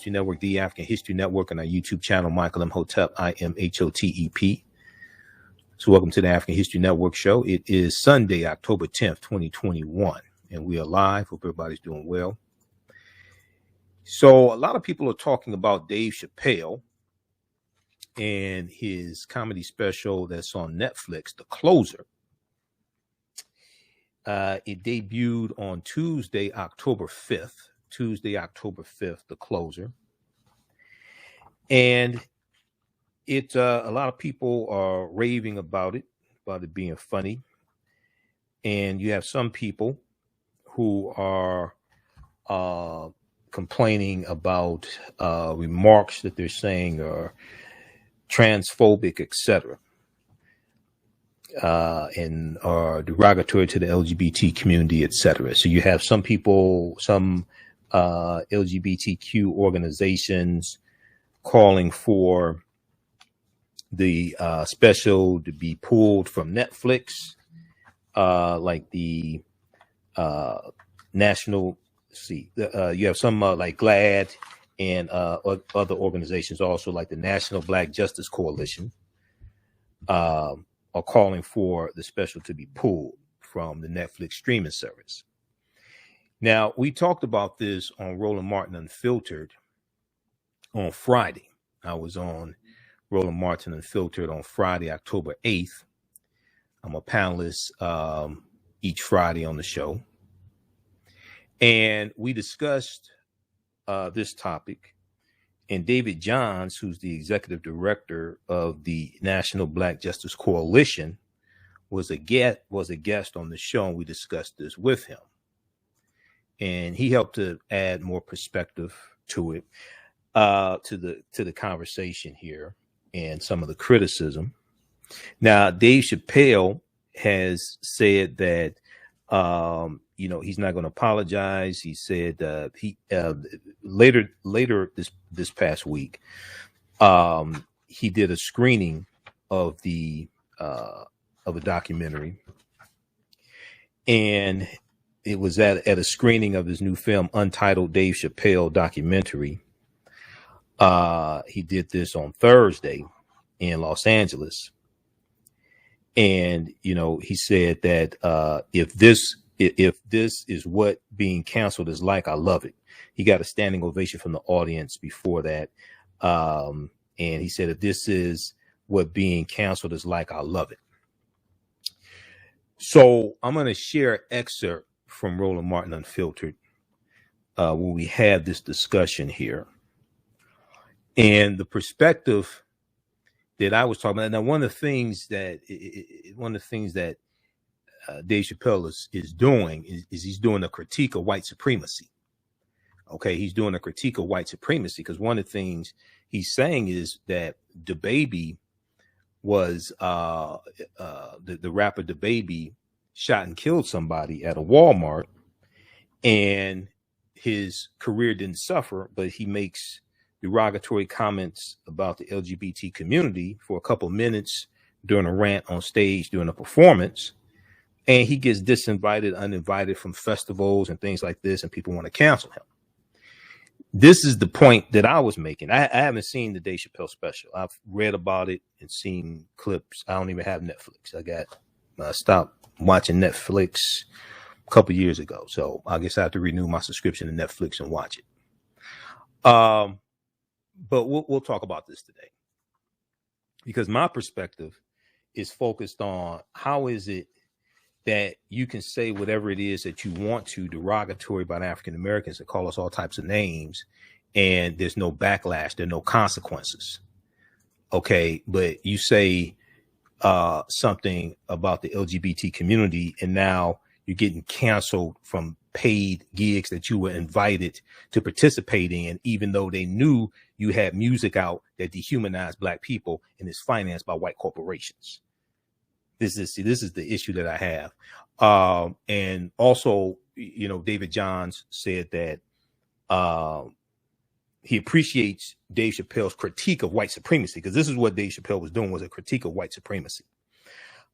History Network, the African History Network, and our YouTube channel, Michael Imhotep, IMHOTEP. So welcome to the African History Network show. It is Sunday, October 10th, 2021, and we are live. Hope everybody's doing well. So a lot of people are talking about Dave Chappelle and his comedy special that's on Netflix, The Closer. It debuted on Tuesday, October 5th. The Closer. And it a lot of people are raving about it being funny. And you have some people who are complaining about remarks that they're saying are transphobic, etc., and are derogatory to the LGBT community, etc. So you have some people, some LGBTQ organizations calling for the special to be pulled from Netflix, like the national. You have some like GLAAD and other organizations also, like the National Black Justice Coalition, are calling for the special to be pulled from the Netflix streaming service. Now, we talked about this on Roland Martin Unfiltered on Friday. I was on Roland Martin Unfiltered on Friday, October 8th. I'm a panelist each Friday on the show. And we discussed this topic. And David Johns, who's the executive director of the National Black Justice Coalition, was a guest on the show, and we discussed this with him. And he helped to add more perspective to it, to the conversation here and some of the criticism. Now, Dave Chappelle has said that he's not going to apologize. He said later this past week, he did a screening of a documentary, and it was at a screening of his new film, Untitled Dave Chappelle documentary. He did this on Thursday in Los Angeles. And, he said that if this is what being canceled is like, I love it. He got a standing ovation from the audience before that. And he said, if this is what being canceled is like, I love it. So I'm going to share an excerpt from Roland Martin Unfiltered, where we had this discussion here. And the perspective that I was talking about. Now, one of the things that Dave Chappelle is doing is he's doing a critique of white supremacy. Okay, he's doing a critique of white supremacy because one of the things he's saying is that DaBaby was the rapper DaBaby shot and killed somebody at a Walmart, and his career didn't suffer, but he makes derogatory comments about the LGBT community for a couple minutes during a rant on stage during a performance, and he gets disinvited, uninvited from festivals and things like this, and people want to cancel him. This is the point that I was making. I haven't seen the Dave Chappelle special. I've read about it and seen clips. I don't even have Netflix. I stopped watching Netflix a couple years ago, so I guess I have to renew my subscription to Netflix and watch it. But we'll talk about this today, because my perspective is focused on how is it that you can say whatever it is that you want to derogatory about African Americans and call us all types of names, and there's no backlash, there are no consequences. Okay, but you say something about the LGBT community, and now you're getting canceled from paid gigs that you were invited to participate in, even though they knew you had music out that dehumanized Black people and is financed by white corporations. This is the issue that I have. And also, David Johns said that he appreciates Dave Chappelle's critique of white supremacy, because this is what Dave Chappelle was doing, was a critique of white supremacy.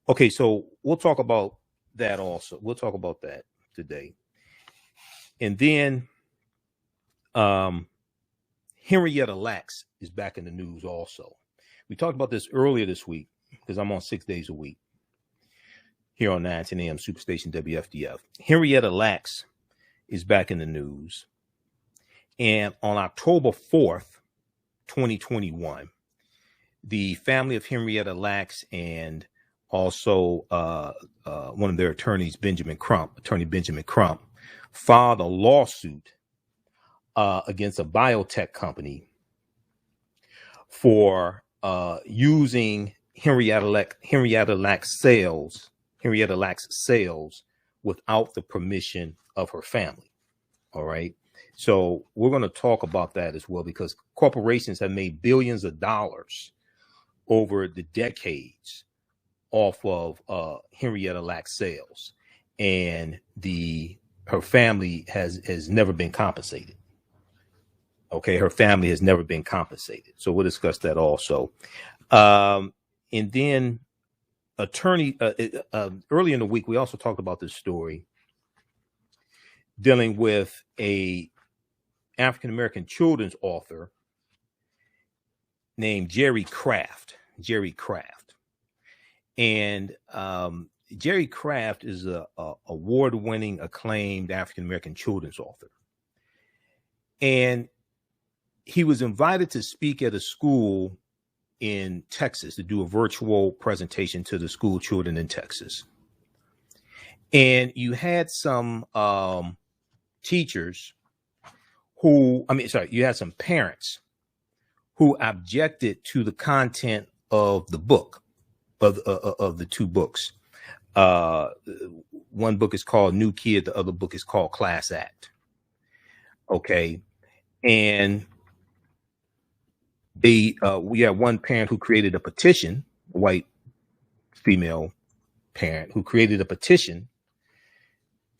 Okay, so we'll talk about that also. We'll talk about that today. And then Henrietta Lacks is back in the news also. We talked about this earlier this week because I'm on 6 days a week here on 9 10 a.m. Superstation WFDF. Henrietta Lacks is back in the news. And on October 4th, 2021, the family of Henrietta Lacks and also one of their attorneys, Attorney Benjamin Crump, filed a lawsuit against a biotech company for using Henrietta Lacks sales without the permission of her family. All right. So we're going to talk about that as well, because corporations have made billions of dollars over the decades off of Henrietta Lacks sales, and her family has never been compensated. Okay, her family has never been compensated. So we'll discuss that also. And then early in the week, we also talked about this story dealing with a African-American children's author named Jerry Craft. And Jerry Craft is a award-winning, acclaimed African-American children's author. And he was invited to speak at a school in Texas to do a virtual presentation to the school children in Texas. And you had some you had some parents who objected to the content of the book, of the two books. One book is called New Kid. The other book is called Class Act. Okay. And we had one parent who created a petition, a white female parent who created a petition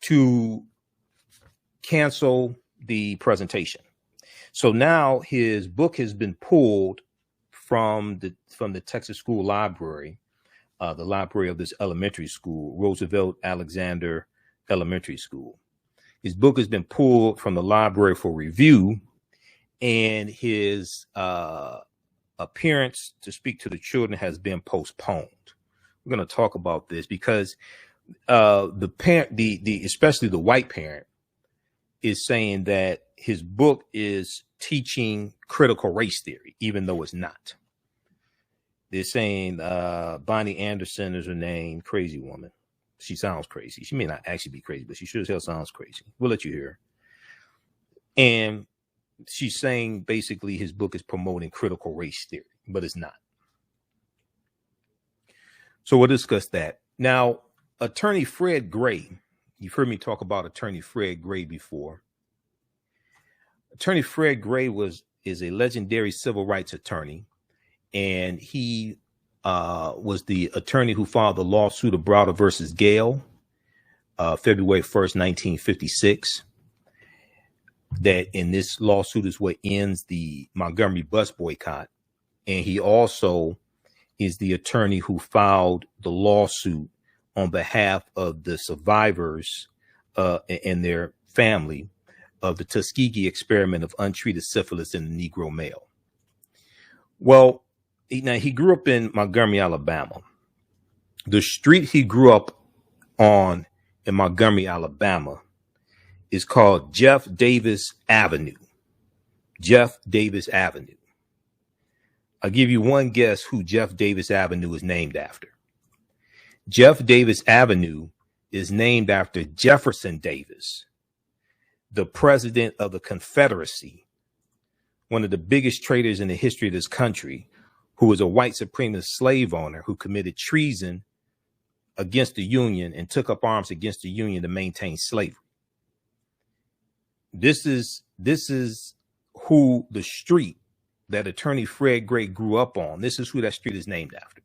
to cancel the presentation. So now his book has been pulled from the Texas School Library, the library of this elementary school, Roosevelt Alexander Elementary School. His book has been pulled from the library for review, and his appearance to speak to the children has been postponed. We're going to talk about this because the parent, especially the white parent, is saying that his book is teaching critical race theory, even though it's not. They're saying Bonnie Anderson is her name, crazy woman. She sounds crazy. She may not actually be crazy, but she sure as hell sounds crazy. We'll let you hear her. And she's saying basically his book is promoting critical race theory, but it's not. So we'll discuss that. Now, Attorney Fred Gray, you've heard me talk about Attorney Fred Gray before. Attorney Fred Gray is a legendary civil rights attorney, and he was the attorney who filed the lawsuit of Browder versus Gale, February 1st, 1956. That in this lawsuit is what ends the Montgomery Bus Boycott. And he also is the attorney who filed the lawsuit on behalf of the survivors and their family of the Tuskegee Experiment of untreated syphilis in the Negro male. Well, he grew up in Montgomery, Alabama. The street he grew up on in Montgomery, Alabama is called Jeff Davis Avenue. Jeff Davis Avenue. I'll give you one guess who Jeff Davis Avenue is named after. Jeff Davis Avenue is named after Jefferson Davis, the president of the Confederacy, one of the biggest traitors in the history of this country, who was a white supremacist slave owner who committed treason against the Union and took up arms against the Union to maintain slavery. This is who the street that Attorney Fred Gray grew up on. This is who that street is named after.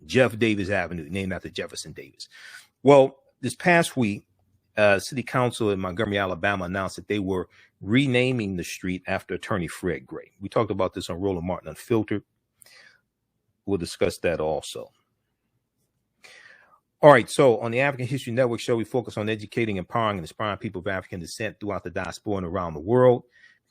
Jeff Davis Avenue, named after Jefferson Davis. Well, this past week, City Council in Montgomery, Alabama announced that they were renaming the street after Attorney Fred Gray. We talked about this on Roland Martin Unfiltered. We'll discuss that also. All right, so on the African History Network show, we focus on educating, empowering, and inspiring people of African descent throughout the diaspora and around the world.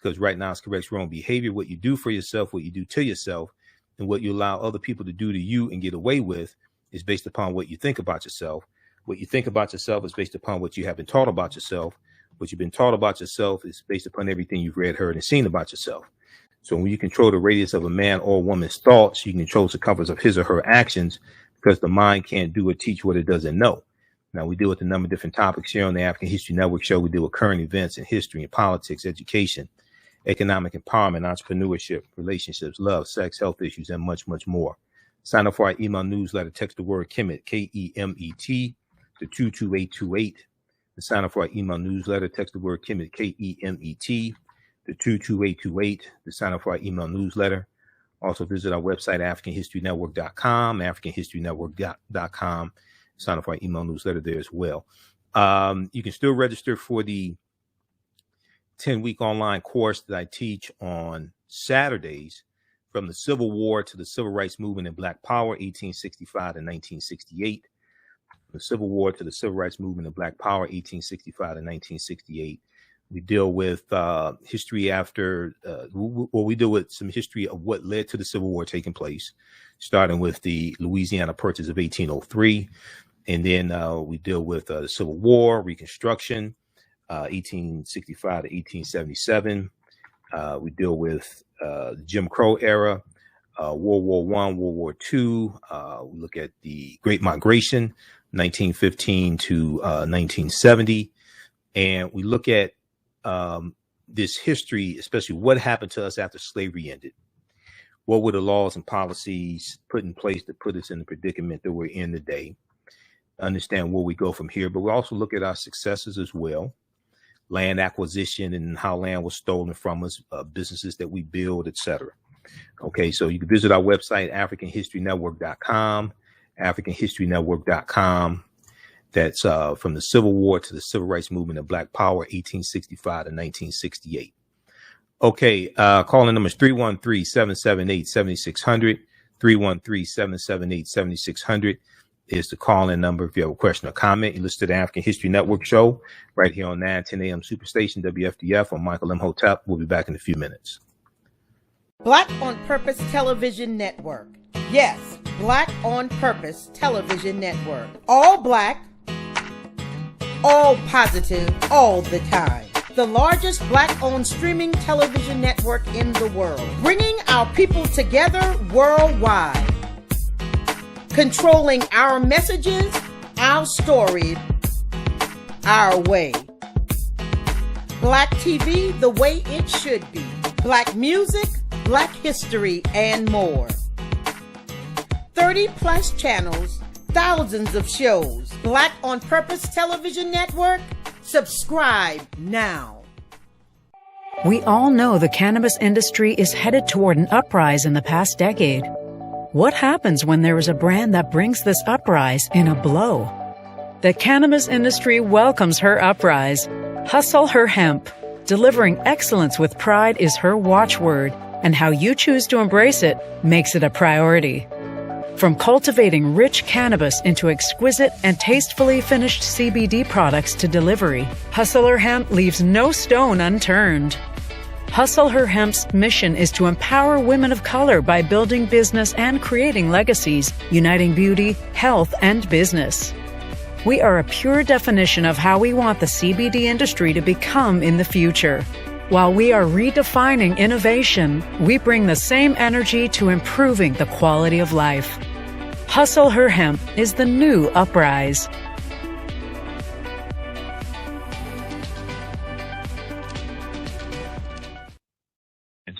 because right now it's corrects wrong behavior. What you do for yourself, what you do to yourself, and what you allow other people to do to you and get away with is based upon what you think about yourself. What you think about yourself is based upon what you have been taught about yourself. What you've been taught about yourself is based upon everything you've read, heard, and seen about yourself. So when you control the radius of a man or woman's thoughts, you control the circumference of his or her actions, because the mind can't do or teach what it doesn't know. Now, we deal with a number of different topics here on the African History Network show. We deal with current events in history and politics, education, economic empowerment, entrepreneurship, relationships, love, sex, health issues, and much, much more. Sign up for our email newsletter. Text the word Kemet, Kemet, to 22828. To sign up for our email newsletter, text the word Kemet, Kemet, to 22828. To sign up for our email newsletter. Also visit our website, AfricanHistoryNetwork.com, AfricanHistoryNetwork.com. Sign up for our email newsletter there as well. You can still register for the 10-week online course that I teach on Saturdays, from the Civil War to the Civil Rights Movement and Black Power, 1865 to 1968. The Civil War to the Civil Rights Movement and Black Power, 1865 to 1968. We deal with history after, we deal with some history of what led to the Civil War taking place, starting with the Louisiana Purchase of 1803. And then we deal with the Civil War, Reconstruction, 1865 to 1877. We deal with the Jim Crow era, World War I, World War II. We look at the Great Migration, 1915 to 1970. And we look at this history, especially what happened to us after slavery ended. What were the laws and policies put in place to put us in the predicament that we're in today? Understand where we go from here, but we also look at our successes as well. Land acquisition and how land was stolen from us, businesses that we build, etc. Okay, so you can visit our website, AfricanHistoryNetwork.com, AfricanHistoryNetwork.com. That's from the Civil War to the Civil Rights Movement of Black Power, 1865 to 1968. Okay, calling number is 313-778-7600. 313-778-7600 is the call-in number. If you have a question or comment, you listen to the African History Network show right here on 910 a.m. Superstation WFDF on Michael Imhotep. We'll be back in a few minutes. Black on Purpose Television Network. Yes, Black on Purpose Television Network. All black, all positive, all the time. The largest black-owned streaming television network in the world, bringing our people together worldwide. Controlling our messages, our stories, our way. Black TV the way it should be. Black music, Black history, and more. 30-plus channels, thousands of shows. Black on Purpose Television Network. Subscribe now. We all know the cannabis industry is headed toward an uprise in the past decade. What happens when there is a brand that brings this uprise in a blow? The cannabis industry welcomes her uprise. Hustle her hemp. Delivering excellence with pride is her watchword, and how you choose to embrace it makes it a priority. From cultivating rich cannabis into exquisite and tastefully finished CBD products to delivery, Hustle Her Hemp leaves no stone unturned. Hustle Her Hemp's mission is to empower women of color by building business and creating legacies, uniting beauty, health, and business. We are a pure definition of how we want the CBD industry to become in the future. While we are redefining innovation, we bring the same energy to improving the quality of life. Hustle Her Hemp is the new uprise.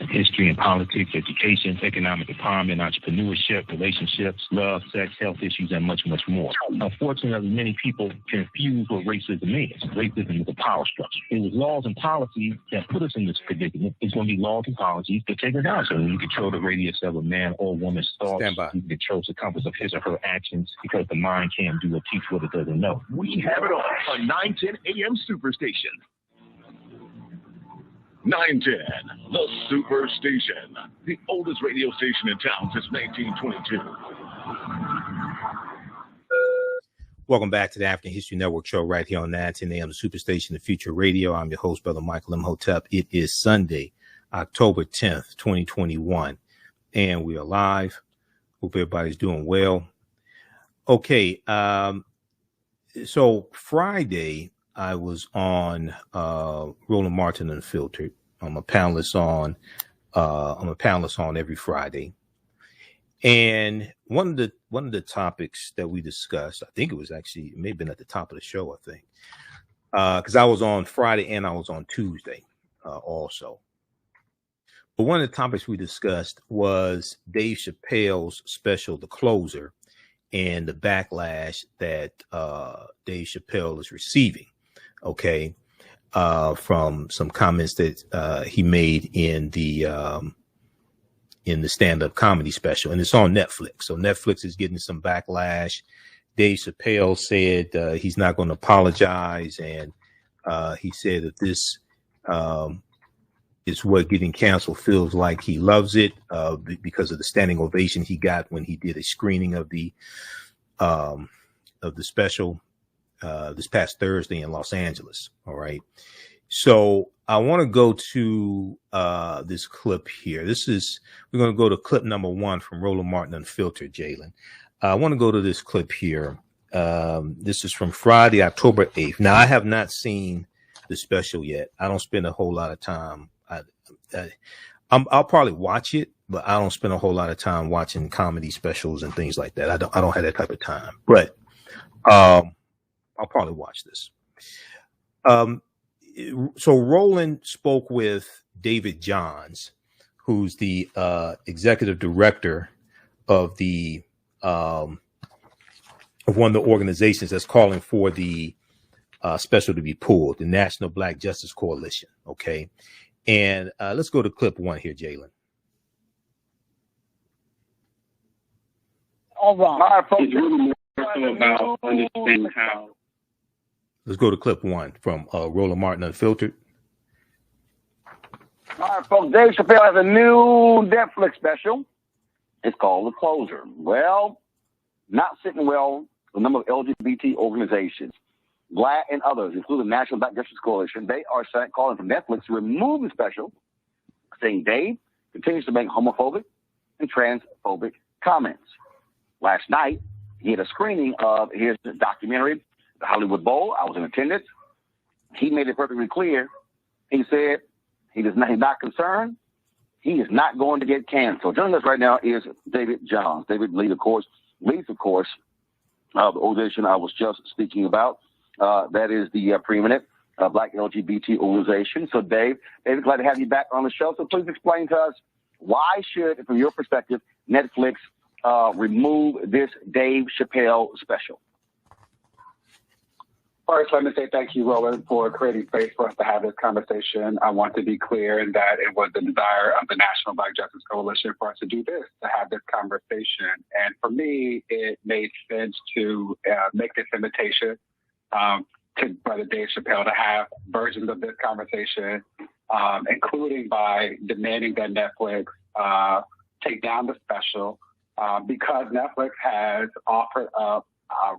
History and politics, education, economic empowerment, entrepreneurship, relationships, love, sex, health issues, and much, much more. Unfortunately, many people confuse what racism is. Racism is a power structure. It was laws and policies that put us in this predicament. It's going to be laws and policies that take us out. So when you control the radius of a man or woman's thoughts, you control the compass of his or her actions, because the mind can't do or teach what it doesn't know. We have it on 910 AM Superstation. 910, the Superstation, the oldest radio station in town since 1922. Welcome back to the African History Network show right here on 910 AM, the Superstation of Future Radio. I'm your host, Brother Michael Imhotep. It is Sunday, October 10th, 2021, and we are live. Hope everybody's doing well. Okay, so Friday, I was on Roland Martin Unfiltered. I'm a panelist on every Friday. And one of the topics that we discussed, I think it may have been at the top of the show, I think, because I was on Friday and I was on Tuesday also. But one of the topics we discussed was Dave Chappelle's special, The Closer, and the backlash that Dave Chappelle is receiving, okay, from some comments that he made in the stand-up comedy special, and it's on Netflix. So Netflix is getting some backlash. Dave Chappelle said he's not going to apologize, and he said that this is what getting canceled feels like. He loves it because of the standing ovation he got when he did a screening of the special this past Thursday in Los Angeles. All right. So I want to go to this clip here. We're going to go to clip number 1 from Roland Martin Unfiltered, Jalen. I want to go to this clip here. This is from Friday, October 8th. Now, I have not seen the special yet. I don't spend a whole lot of time. I'll probably watch it, but I don't spend a whole lot of time watching comedy specials and things like that. I don't have that type of time, but I'll probably watch this. So Roland spoke with David Johns, who's the executive director of of one of the organizations that's calling for the special to be pulled, the National Black Justice Coalition. Okay, and let's go to clip 1 here, Jalen. All right, folks. It's really more so about understanding how. Let's go to clip 1 from Roland Martin Unfiltered. All right, folks. Dave Chappelle has a new Netflix special. It's called The Closer. Well, not sitting well with a number of LGBT organizations, Black and others, including the National Black Justice Coalition. They are calling for Netflix to remove the special, saying Dave continues to make homophobic and transphobic comments. Last night, he had a screening of his documentary, The Hollywood Bowl. I was in attendance. He made it perfectly clear. He said he's not concerned. He is not going to get canceled. Joining us right now is David Johns. David leads, of course, the organization I was just speaking about. That is the preeminent Black LGBT organization. So, David, glad to have you back on the show. So please explain to us, why should, from your perspective, Netflix remove this Dave Chappelle special? First, let me say thank you, Roland, for creating space for us to have this conversation. I want to be clear in that it was the desire of the National Black Justice Coalition for us to do this, to have this conversation. And for me, it made sense to make this invitation to Brother Dave Chappelle to have versions of this conversation, including by demanding that Netflix take down the special, because Netflix has offered up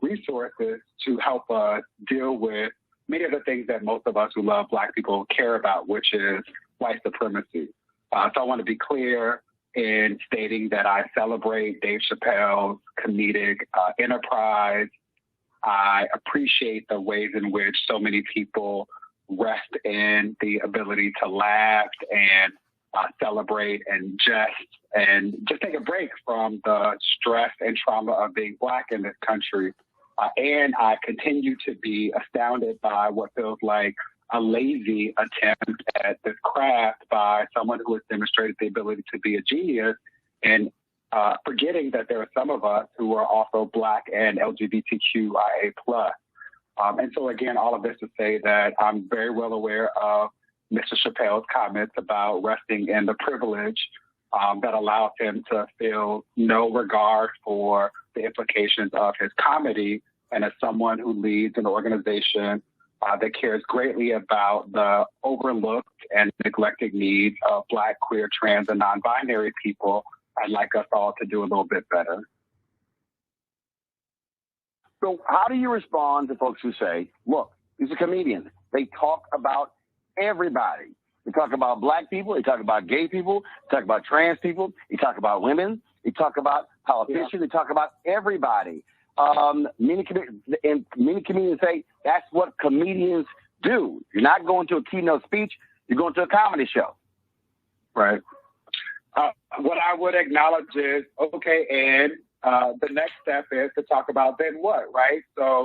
resources to help us deal with many of the things that most of us who love Black people care about, which is white supremacy. So I want to be clear in stating that I celebrate Dave Chappelle's comedic enterprise. I appreciate the ways in which so many people rest in the ability to laugh and celebrate and just take a break from the stress and trauma of being Black in this country. And I continue to be astounded by what feels like a lazy attempt at this craft by someone who has demonstrated the ability to be a genius, and forgetting that there are some of us who are also Black and LGBTQIA+. And so, again, all of this to say that I'm very well aware of Mr. Chappelle's comments about resting in the privilege that allows him to feel no regard for the implications of his comedy. And as someone who leads an organization that cares greatly about the overlooked and neglected needs of Black, queer, trans, and non-binary people, I'd like us all to do a little bit better. So how do you respond to folks who say, look, these are comedians. They talk about everybody. They talk about black people. They talk about gay people. They talk about trans people. They talk about women. They talk about politicians. Yeah. They talk about everybody. Many comedians say that's what comedians do. You're not going to a keynote speech. You're going to a comedy show. Right. What I would acknowledge is, okay, and the next step is to talk about then what, right? So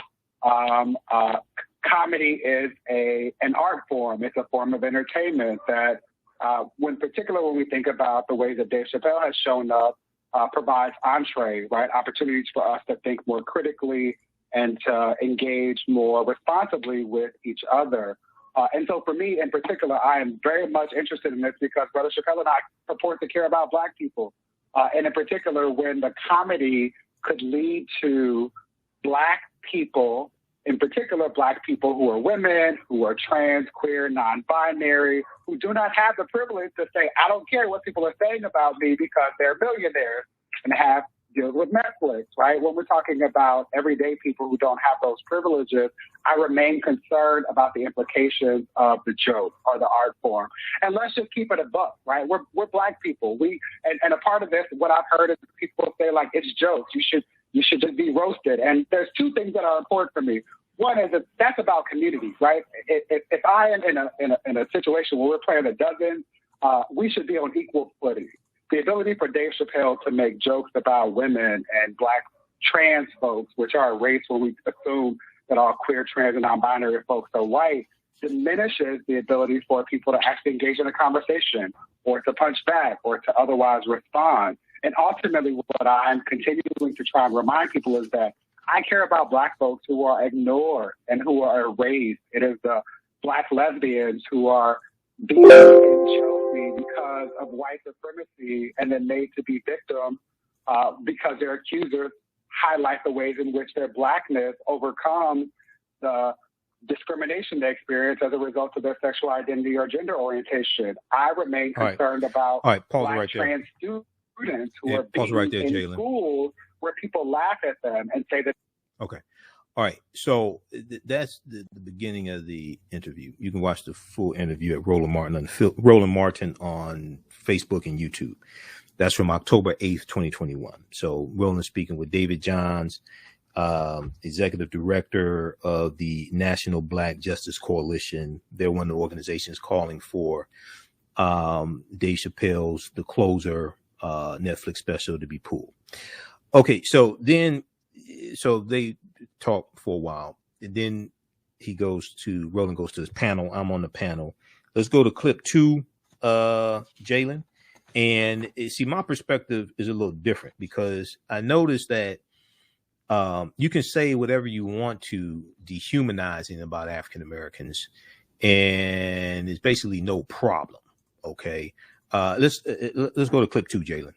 comedy is an art form. It's a form of entertainment that, when we think about the ways that Dave Chappelle has shown up, provides entree, right? Opportunities for us to think more critically and to engage more responsibly with each other. And so for me in particular, I am very much interested in this because Brother Chappelle and I purport to care about black people. And in particular, when the comedy could lead to black people, in particular black people who are women, who are trans, queer, non-binary, who do not have the privilege to say, I don't care what people are saying about me because they're millionaires and have deals with Netflix, right? When we're talking about everyday people who don't have those privileges, I remain concerned about the implications of the joke or the art form. And let's just keep it a buck, right? We're black people. And a part of this, what I've heard is people say, like, it's jokes. You should just be roasted. And there's two things that are important for me. One is that that's about community, right? If I am in a situation where we're playing a dozen, we should be on equal footing. The ability for Dave Chappelle to make jokes about women and black trans folks, which are a race where we assume that all queer, trans, and non-binary folks are white, diminishes the ability for people to actually engage in a conversation or to punch back or to otherwise respond. And ultimately, what I'm continuing to try and remind people is that I care about black folks who are ignored and who are erased. It is the black lesbians who are being in Chelsea because of white supremacy and then made to be victims because their accusers highlight the ways in which their blackness overcomes the discrimination they experience as a result of their sexual identity or gender orientation. I remain concerned about black trans students who are being in schools where people laugh at them and say that. Okay. All right. So that's the beginning of the interview. You can watch the full interview at Roland Martin on Facebook and YouTube. That's from October 8th, 2021. So Roland speaking with David Johns, executive director of the National Black Justice Coalition. They're one of the organizations calling for Dave Chappelle's The Closer Netflix special to be pulled. Okay, so they talk for a while, and then Roland goes to his panel. I'm on the panel. Let's go to clip 2, Jalen. And see, my perspective is a little different because I noticed that you can say whatever you want to dehumanizing about African Americans, and it's basically no problem. Okay, let's go to clip 2, Jalen.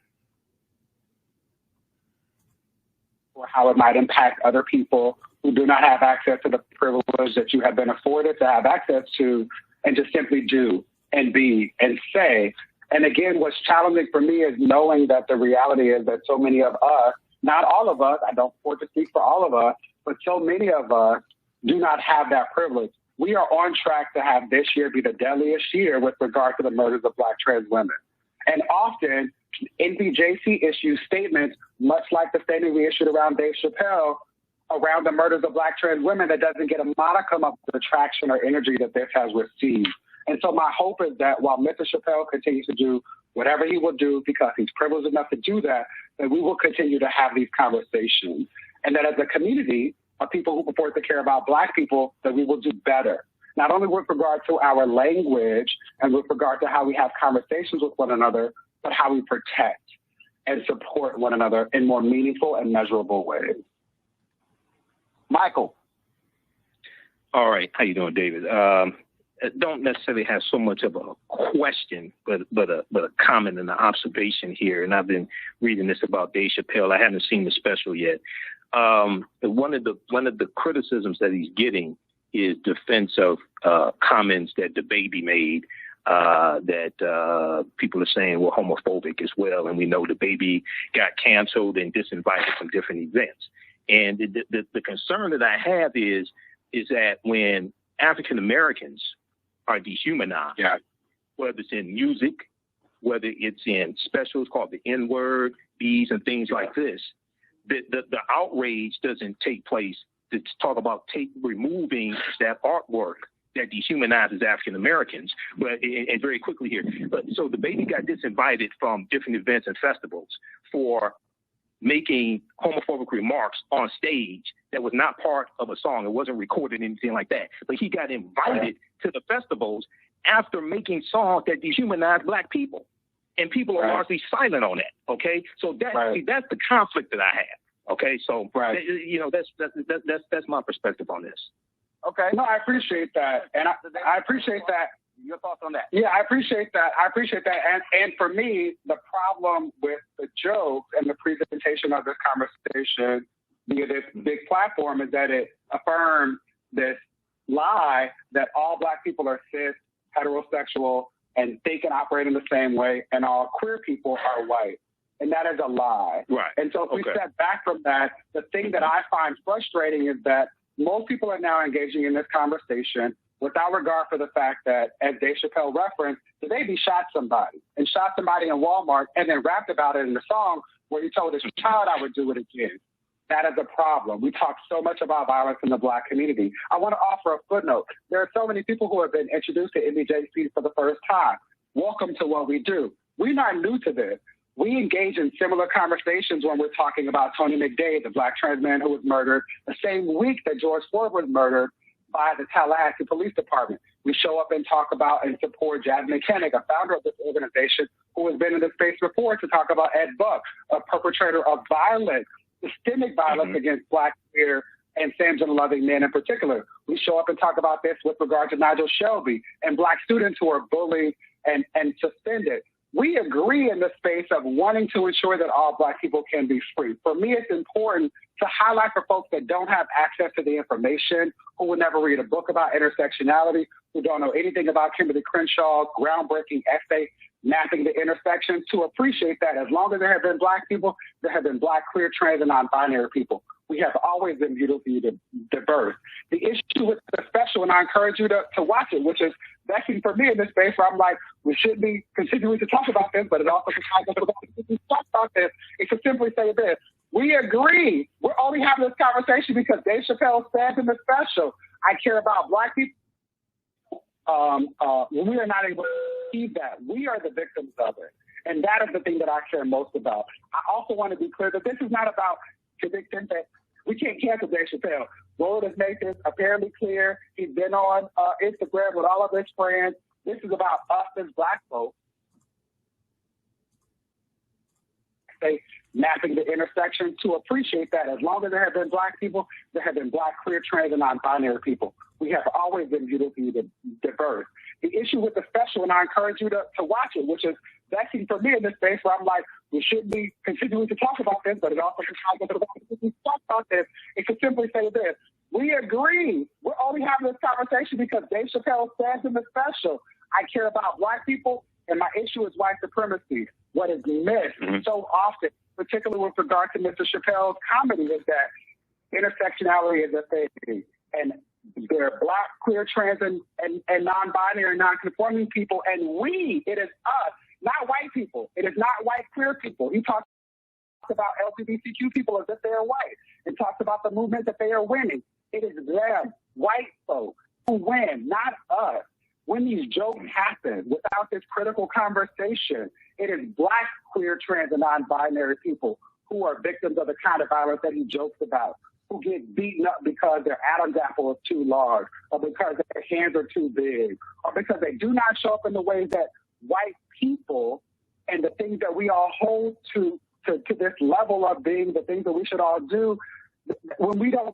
Or how it might impact other people who do not have access to the privilege that you have been afforded to have access to, and just simply do and be and say. And again, what's challenging for me is knowing that the reality is that so many of us, not all of us, I don't want to speak for all of us, but so many of us do not have that privilege. We are on track to have this year be the deadliest year with regard to the murders of black trans women. And often, NBJC issues statements, much like the statement we issued around Dave Chappelle, around the murders of black trans women, that doesn't get a modicum of the traction or energy that this has received. And so my hope is that while Mr. Chappelle continues to do whatever he will do because he's privileged enough to do that we will continue to have these conversations. And that as a community of people who purport to care about black people, that we will do better. Not only with regard to our language and with regard to how we have conversations with one another, but how we protect and support one another in more meaningful and measurable ways. Michael. All right. How you doing, David? Don't necessarily have so much of a question, but a comment and an observation here. And I've been reading this about Dave Chappelle. I haven't seen the special yet. One of the criticisms that he's getting is defense of comments that DaBaby made that people are saying were homophobic as well. And we know DaBaby got canceled and disinvited from different events. And the concern that I have is that when African Americans are dehumanized, whether it's in music, whether it's in specials called the N-word, B's, and things like this, the outrage doesn't take place to talk about removing that artwork that dehumanizes African Americans. But and very quickly here, so DaBaby got disinvited from different events and festivals for making homophobic remarks on stage that was not part of a song. It wasn't recorded, anything like that. But he got invited to the festivals after making songs that dehumanize Black people. And people are largely silent on that. Okay, so that's the conflict that I have. Okay, so you know, that's my perspective on this. Okay, no, I appreciate that, and I appreciate that. Your thoughts on that? Yeah, I appreciate that. And for me, the problem with the joke and the presentation of this conversation via this big platform is that it affirms this lie that all Black people are cis, heterosexual, and think and operate in the same way, and all queer people are white. And that is a lie. Right. And so if we step back from that, the thing that I find frustrating is that most people are now engaging in this conversation without regard for the fact that, as Dave Chappelle referenced, DaBaby shot somebody in Walmart and then rapped about it in the song where he told his child, I would do it again. That is a problem. We talk so much about violence in the Black community. I want to offer a footnote. There are so many people who have been introduced to MBJC for the first time. Welcome to what we do. We're not new to this. We engage in similar conversations when we're talking about Tony McDade, the Black trans man who was murdered the same week that George Floyd was murdered by the Tallahassee Police Department. We show up and talk about and support Jasmine Koenig, a founder of this organization who has been in this space before, to talk about Ed Buck, a perpetrator of violence, systemic violence against Black, queer, and same-gender-loving men in particular. We show up and talk about this with regard to Nigel Shelby and Black students who are bullied and suspended. We agree in the space of wanting to ensure that all Black people can be free. For me, it's important to highlight for folks that don't have access to the information, who will never read a book about intersectionality, who don't know anything about Kimberly Crenshaw's groundbreaking essay, Mapping the Intersections, to appreciate that as long as there have been Black people, there have been Black, queer, trans, and non-binary people. We have always been beautifully diverse. The issue with the special, and I encourage you to watch it, which is vexing for me in this space where I'm like, we should be continuing to talk about this, but it also talk about this. It could simply say this: we agree. We're only having this conversation because Dave Chappelle says in the special, I care about Black people. We are not able to achieve that. We are the victims of it. And that is the thing that I care most about. I also want to be clear that this is not about, to the extent that we can't cancel Dave Chappelle. Roland has made this apparently clear. He's been on Instagram with all of his friends. This is about us as Black folks. Mapping the intersection, to appreciate that as long as there have been Black people, there have been Black, queer, trans, and non-binary people. We have always been beautifully diverse. The issue with the special, and I encourage you to watch it, which is vexing for me in this space where I'm like, we should be continuing to talk about this, but it also we talk about this. It could simply say this: we agree. We're only having this conversation because Dave Chappelle says in the special, I care about Black people, and my issue is white supremacy. What is missed so often, particularly with regard to Mr. Chappelle's comedy, is that intersectionality is a thing. And there are Black, queer, trans, and non-binary, non-conforming people, and it is us, not white people. It is not white queer people. He talks about LGBTQ people as if they are white, and talks about the movement that they are winning. It is them, white folks, who win, not us. When these jokes happen without this critical conversation, it is Black, queer, trans, and non-binary people who are victims of the kind of violence that he jokes about, who get beaten up because their Adam's apple is too large, or because their hands are too big, or because they do not show up in the ways that white people and the things that we all hold to this level of being the things that we should all do. When we are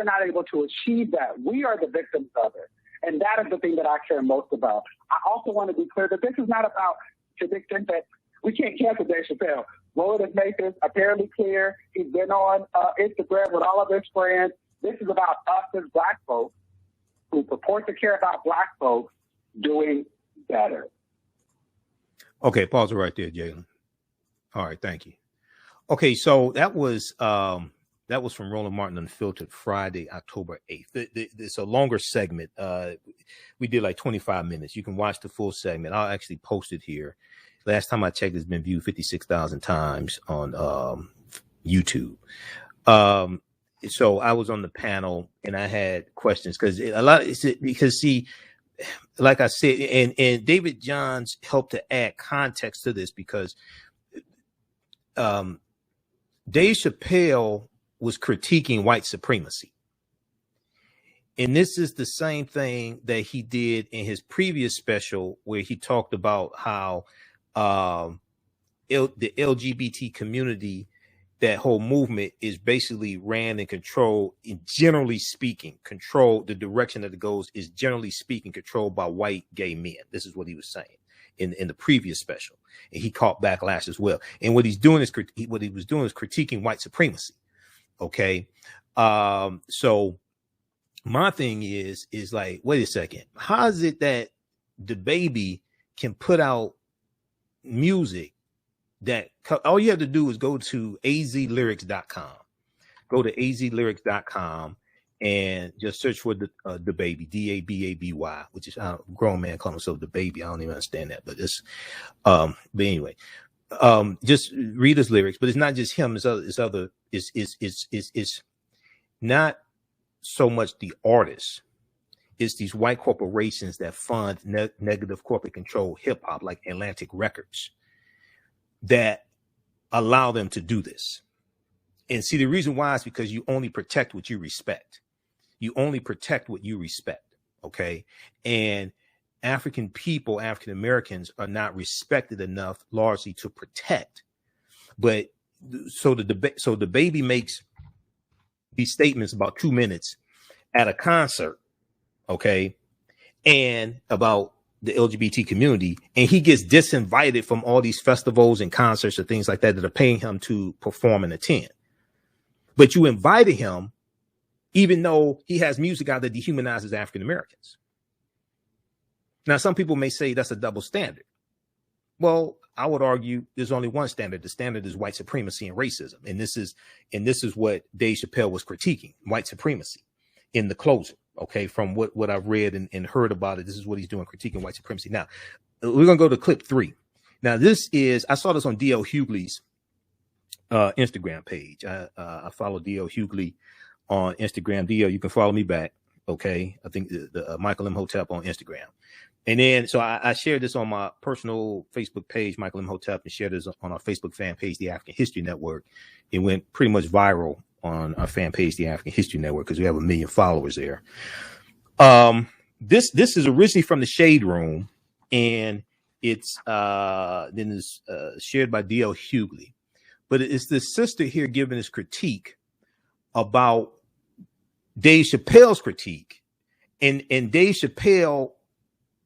not able to achieve that, we are the victims of it. And that is the thing that I care most about. I also want to be clear that this is not about, to the extent that we can't cancel Dave Chappelle. Roland has made this apparently clear. He's been on Instagram with all of his friends. This is about us as Black folks who purport to care about Black folks doing better. Okay, pause it right there, Jalen. All right, thank you. Okay, so that was from Roland Martin Unfiltered, Friday, October 8th. It's a longer segment. We did like 25 minutes. You can watch the full segment. I'll actually post it here. Last time I checked, it's been viewed 56,000 times on YouTube. So I was on the panel and I had questions because see, like I said, and David Johns helped to add context to this because Dave Chappelle was critiquing white supremacy. And this is the same thing that he did in his previous special where he talked about how the LGBT community, that whole movement is basically ran and controlled, generally speaking, the direction that it goes is generally speaking controlled by white gay men. This is what he was saying in the previous special. And he caught backlash as well. And what he was doing is critiquing white supremacy. Okay. So my thing is like, wait a second. How is it that DaBaby can put out music that all you have to do is go to azlyrics.com, go to azlyrics.com and just search for DaBaby, DaBaby, which is a grown man calling himself DaBaby. I don't even understand that, but it's, but anyway, just read his lyrics, but it's not just him. It's not so much the artists. It's these white corporations that fund negative corporate control hip hop like Atlantic Records that allow them to do this. And see, the reason why is because you only protect what you respect. You only protect what you respect. Okay. And African people, African Americans are not respected enough largely to protect. But so DaBaby makes these statements about 2 minutes at a concert. Okay. And about the LGBT community, and he gets disinvited from all these festivals and concerts and things like that are paying him to perform and attend. But you invited him, even though he has music out that dehumanizes African Americans. Now, some people may say that's a double standard. Well, I would argue there's only one standard. The standard is white supremacy and racism. And this is what Dave Chappelle was critiquing, white supremacy in the closer. Okay, from what I've read and heard about it, this is what he's doing, critiquing white supremacy. Now, we're going to go to clip 3. Now, I saw this on D.L. Hughley's Instagram page. I follow D.L. Hughley on Instagram. D.L., you can follow me back. Okay, I think the Michael Imhotep on Instagram. And then, so I shared this on my personal Facebook page, Michael Imhotep, and shared this on our Facebook fan page, The African History Network. It went pretty much viral on our fan page, The African History Network, because we have 1 million followers there. This is originally from the Shade Room, and it's shared by D.L. Hughley. But it's this sister here giving this critique about Dave Chappelle's critique. And Dave Chappelle,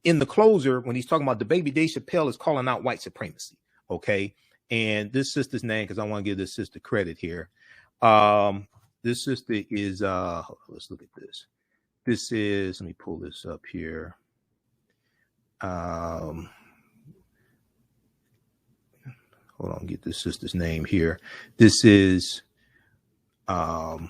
in the closer, when he's talking about DaBaby, Dave Chappelle is calling out white supremacy. Okay. And this sister's name, because I want to give this sister credit here. This sister is let's look at this. This is, let me pull this up here. Hold on, get this sister's name here. This is Myla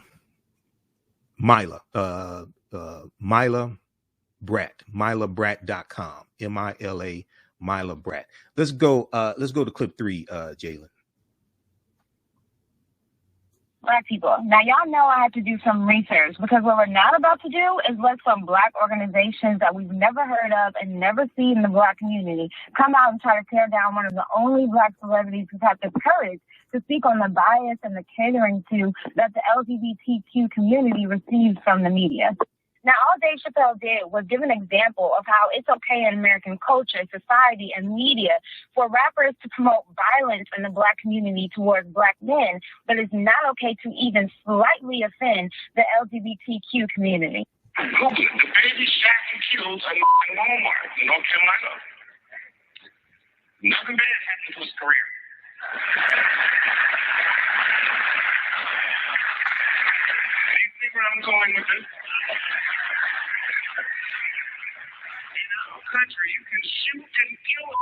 Bratt, MylaBratt.com, MILA, Myla Bratt. Let's go to clip 3, Jalen. Black people. Now, y'all know I had to do some research because what we're not about to do is let some Black organizations that we've never heard of and never seen in the Black community come out and try to tear down one of the only Black celebrities who's had the courage to speak on the bias and the catering to that the LGBTQ community receives from the media. Now, all Dave Chappelle did was give an example of how it's okay in American culture, society, and media for rappers to promote violence in the Black community towards Black men, but it's not okay to even slightly offend the LGBTQ community. DaBaby shot and killed in Walmart in North Carolina. Nothing bad happened to his career. Do you see where I'm going with this? Country, you can shoot and kill a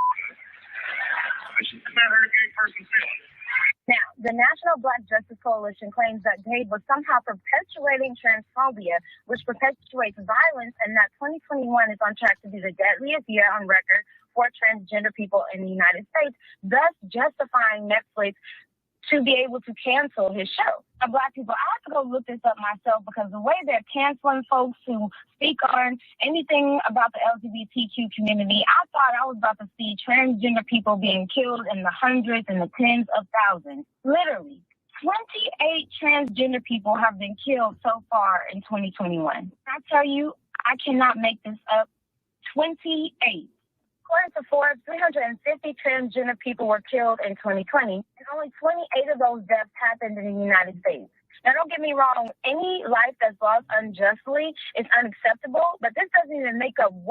person. I've never heard any person say it. Now, the National National Black Justice Coalition claims that Dave was somehow perpetuating transphobia, which perpetuates violence, and that 2021 is on track to be the deadliest year on record for transgender people in the United States, thus justifying Netflix to be able to cancel his show. Black people, I have to go look this up myself because the way they're canceling folks who speak on anything about the LGBTQ community, I thought I was about to see transgender people being killed in the hundreds and the tens of thousands. Literally, 28 transgender people have been killed so far in 2021. I tell you, I cannot make this up. 28. According to Forbes, 350 transgender people were killed in 2020, and only 28 of those deaths happened in the United States. Now, don't get me wrong, any life that's lost unjustly is unacceptable, but this doesn't even make up 1%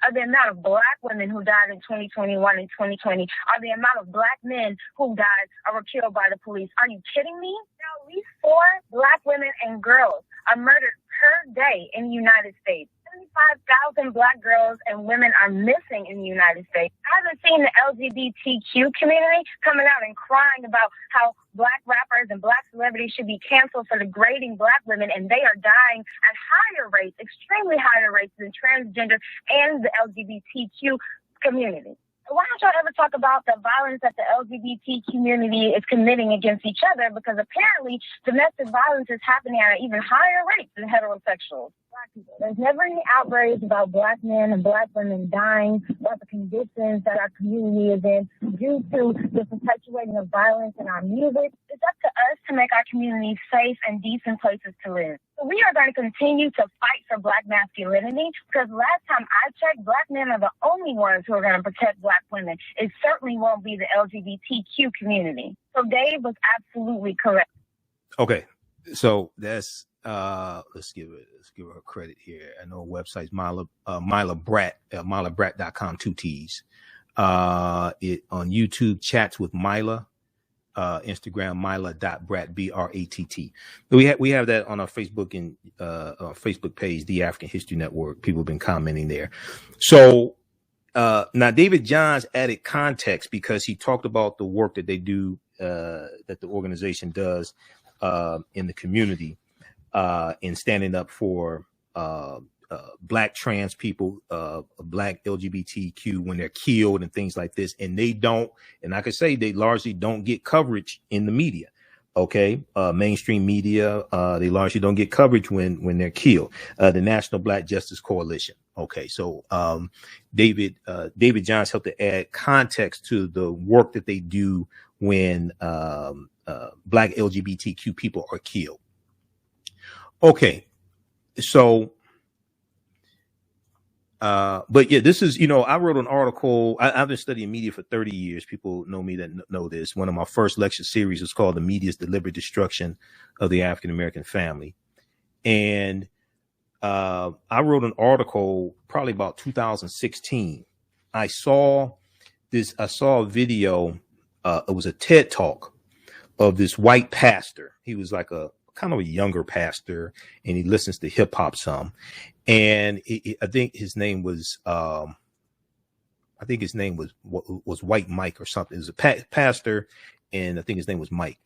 of the amount of Black women who died in 2021 and 2020, or the amount of Black men who died or were killed by the police. Are you kidding me? Now, at least 4 Black women and girls are murdered per day in the United States. 75,000 Black girls and women are missing in the United States. I haven't seen the LGBTQ community coming out and crying about how Black rappers and Black celebrities should be canceled for degrading Black women, and they are dying at higher rates, extremely higher rates than transgender and the LGBTQ community. Why don't y'all ever talk about the violence that the LGBT community is committing against each other? Because apparently domestic violence is happening at an even higher rate than heterosexuals. Black people. There's never any outrage about Black men and Black women dying, about the conditions that our community is in due to the perpetuating of violence in our music. It's up to us to make our communities safe and decent places to live. So we are going to continue to fight for Black masculinity because last time I checked, Black men are the only ones who are going to protect Black women. It certainly won't be the LGBTQ community. So Dave was absolutely correct. Okay, so that's let's give her credit here. I know website's MylaBrat.com, 2 T's. It on YouTube, Chats with Myla. Instagram, Myla.Brat, BRATT. We have that on our Facebook and Facebook page, The African History Network. People have been commenting there. So now David Johns added context because he talked about the work that they do, that the organization does in the community in standing up for Black trans people, Black LGBTQ when they're killed and things like this. And they don't, and like I say, they largely don't get coverage in the media. Okay. Mainstream media, they largely don't get coverage when they're killed. The National Black Justice Coalition. Okay. So, David Johns helped to add context to the work that they do when, Black LGBTQ people are killed. Okay. So, but yeah, this is, I wrote an article. I've been studying media for 30 years. People know me that know this. One of my first lecture series was called The Media's Deliberate Destruction of the African-American Family. And I wrote an article probably about 2016. I saw a video. It was a TED Talk of this white pastor. He was like a kind of a younger pastor, and he listens to hip hop some. And I think his name was, White Mike or something. It was a pastor, and I think his name was Mike.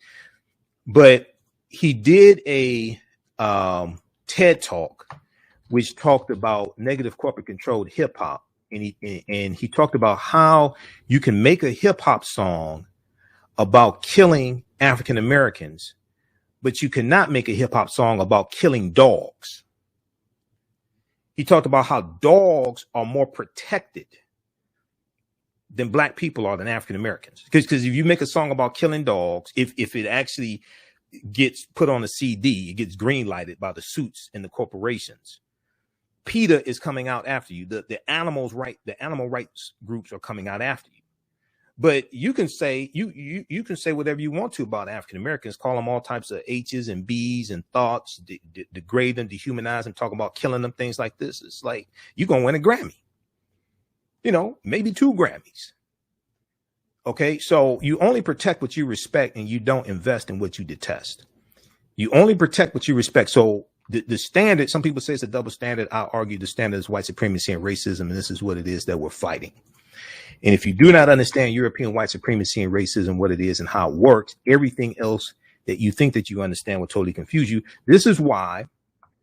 But he did a TED Talk, which talked about negative corporate controlled hip hop, and he talked about how you can make a hip hop song about killing African Americans, but you cannot make a hip hop song about killing dogs. He talked about how dogs are more protected than Black people are than African Americans. Because if you make a song about killing dogs, if it actually gets put on a CD, it gets green lighted by the suits and the corporations, PETA is coming out after you. The animal rights groups are coming out after you. But you can say you can say whatever you want to about African Americans, call them all types of H's and B's and thoughts, degrade them, dehumanize them, talk about killing them, things like this. It's like you're gonna win a Grammy, maybe 2 Grammys. Okay, so you only protect what you respect, and you don't invest in what you detest. You only protect what you respect. So the standard, some people say it's a double standard. I argue the standard is white supremacy and racism, and this is what it is that we're fighting. And if you do not understand European white supremacy and racism, what it is and how it works, everything else that you think that you understand will totally confuse you. This is why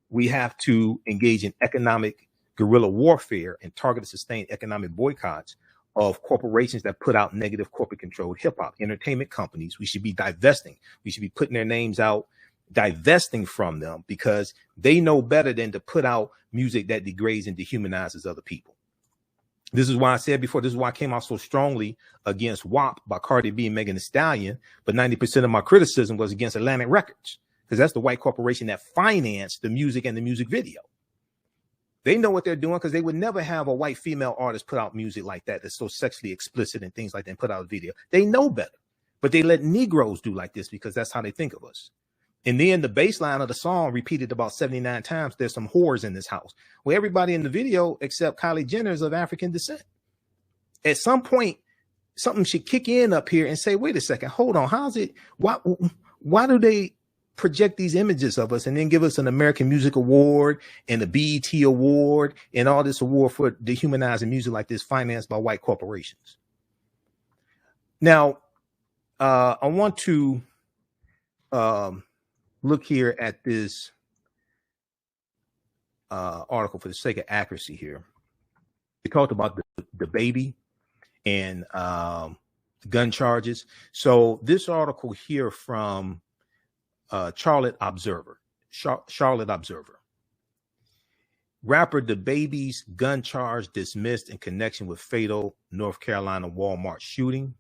we have to engage in economic guerrilla warfare and targeted sustained economic boycotts of corporations that put out negative corporate controlled hip hop entertainment companies. We should be divesting. We should be putting their names out, divesting from them, because they know better than to put out music that degrades and dehumanizes other people. This is why I said before, this is why I came out so strongly against WAP by Cardi B and Megan Thee Stallion. But 90% of my criticism was against Atlantic Records, because that's the white corporation that financed the music and the music video. They know what they're doing, because they would never have a white female artist put out music like that that's so sexually explicit and things like that and put out a video. They know better, but they let Negroes do like this because that's how they think of us. And then the bass line of the song repeated about 79 times, there's some whores in this house. Well, everybody in the video except Kylie Jenner is of African descent. At some point, something should kick in up here and say, wait a second, hold on. How's it? Why do they project these images of us and then give us an American Music Award and a BET Award and all this award for dehumanizing music like this financed by white corporations? Now, I want to look here at this article for the sake of accuracy here. They talked about the baby and gun charges. So this article here from Charlotte Observer. Rapper DaBaby's gun charge dismissed in connection with fatal North Carolina Walmart shooting.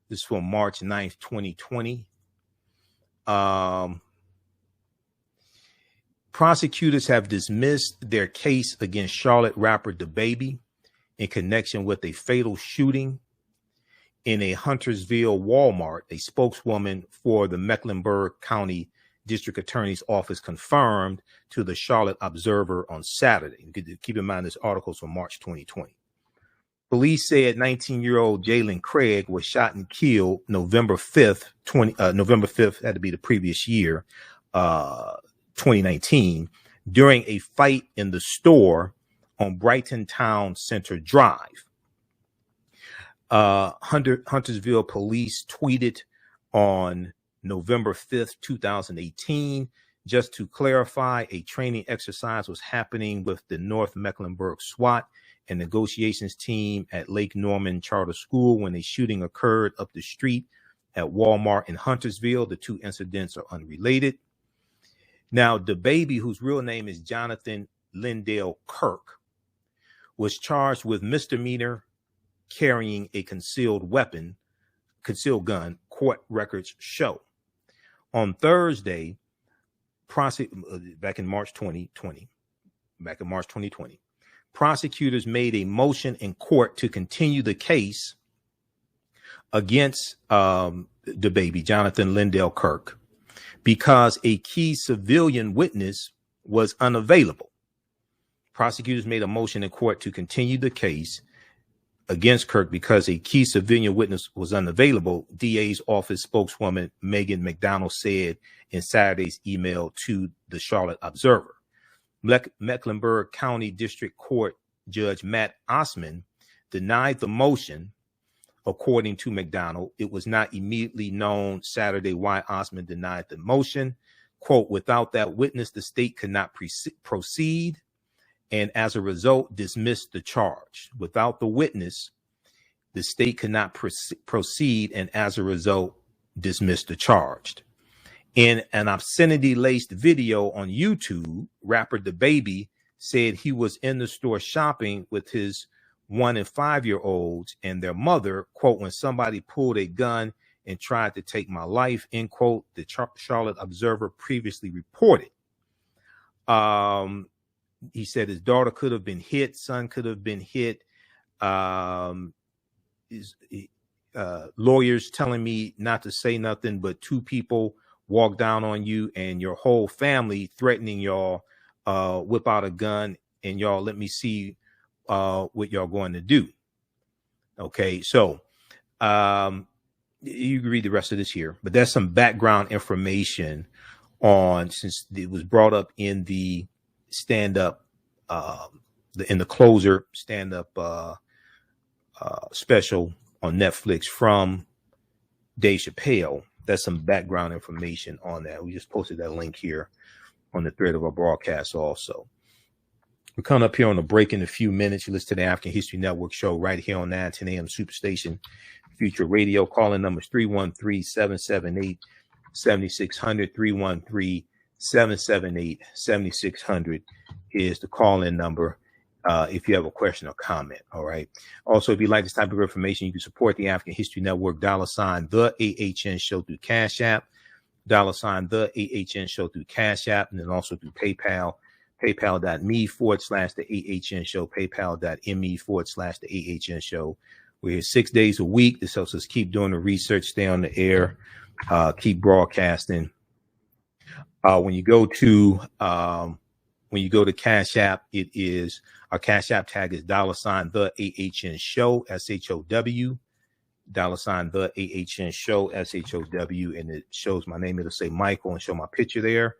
This is from March 9th, 2020. Prosecutors have dismissed their case against Charlotte rapper DaBaby in connection with a fatal shooting in a Huntersville Walmart. A spokeswoman for the Mecklenburg County District Attorney's Office confirmed to the Charlotte Observer on Saturday. Keep in mind, this article is from March 2020. Police said 19-year-old Jalen Craig was shot and killed November 5th, November 5th had to be the previous year, 2019, during a fight in the store on Brighton Town Center Drive. Huntersville police tweeted on November 5th, 2018, just to clarify, a training exercise was happening with the North Mecklenburg SWAT and negotiations team at Lake Norman Charter School when a shooting occurred up the street at Walmart in Huntersville. The two incidents are unrelated. Now, DaBaby, whose real name is Jonathan Lindell Kirk, was charged with misdemeanor carrying a concealed gun, court records show. On Thursday, back in March 2020, prosecutors made a motion in court to continue the case against DaBaby, Jonathan Lindell Kirk, because a key civilian witness was unavailable. Prosecutors made a motion in court to continue the case against Kirk because a key civilian witness was unavailable, DA's office spokeswoman Megan McDonald said in Saturday's email to the Charlotte Observer. Mecklenburg County District Court Judge Matt Osman denied the motion. According to McDonald, it was not immediately known Saturday why Osman denied the motion. Quote, without that witness, the state could not proceed, and as a result, dismissed the charge. Without the witness, the state could not proceed, and as a result, dismissed the charge. In an obscenity-laced video on YouTube, rapper DaBaby said he was in the store shopping with his 1- and 5-year-olds and their mother, quote, when somebody pulled a gun and tried to take my life, end quote, the Charlotte Observer previously reported. He said his daughter could have been hit, son could have been hit. His lawyers telling me not to say nothing, but 2 people walk down on you and your whole family threatening y'all, whip out a gun and y'all let me see what y'all going to do. Okay, so you can read the rest of this here, but there's some background information on, since it was brought up in the stand-up, in the closer stand-up special on Netflix from Dave Chappelle. That's some background information on that. We just posted that link here on the thread of our broadcast also. We're coming up here on a break in a few minutes. You listen to the African History Network show right here on 910 AM Superstation Future Radio. Calling numbers 313-778-7600, 313-778-7600 is the call-in number if you have a question or comment. All right. Also, if you like this type of information, you can support the African History Network, $ the AHN show through Cash App, $ the AHN show through Cash App, and then also through PayPal, paypal.me/the AHN show, paypal.me/the AHN show. We're here 6 days a week. This helps us keep doing the research, stay on the air, keep broadcasting. When you go to Cash App, it is our Cash App tag is $ the AHN show, SHOW, $ the AHN show, SHOW, and it shows my name. It'll say Michael and show my picture there.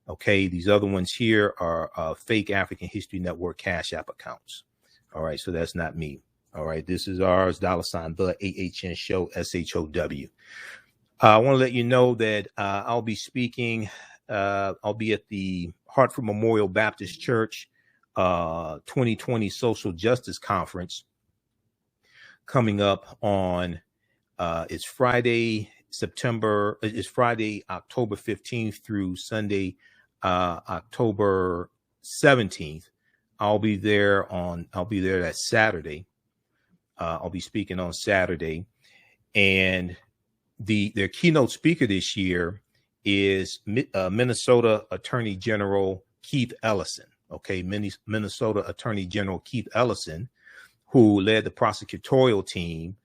Okay, these other ones here are fake African History Network Cash App accounts. All right, so that's not me. All right, this is ours, $ the AHN show, SHOW. I want to let you know that I'll be speaking. I'll be at the Hartford Memorial Baptist Church 2020 Social Justice Conference coming up on it's Friday, October 15th through Sunday, October 17th. I'll be there that Saturday. I'll be speaking on Saturday, and their keynote speaker this year is Minnesota Attorney General Keith Ellison. Okay, Minnesota Attorney General Keith Ellison, who led the prosecutorial team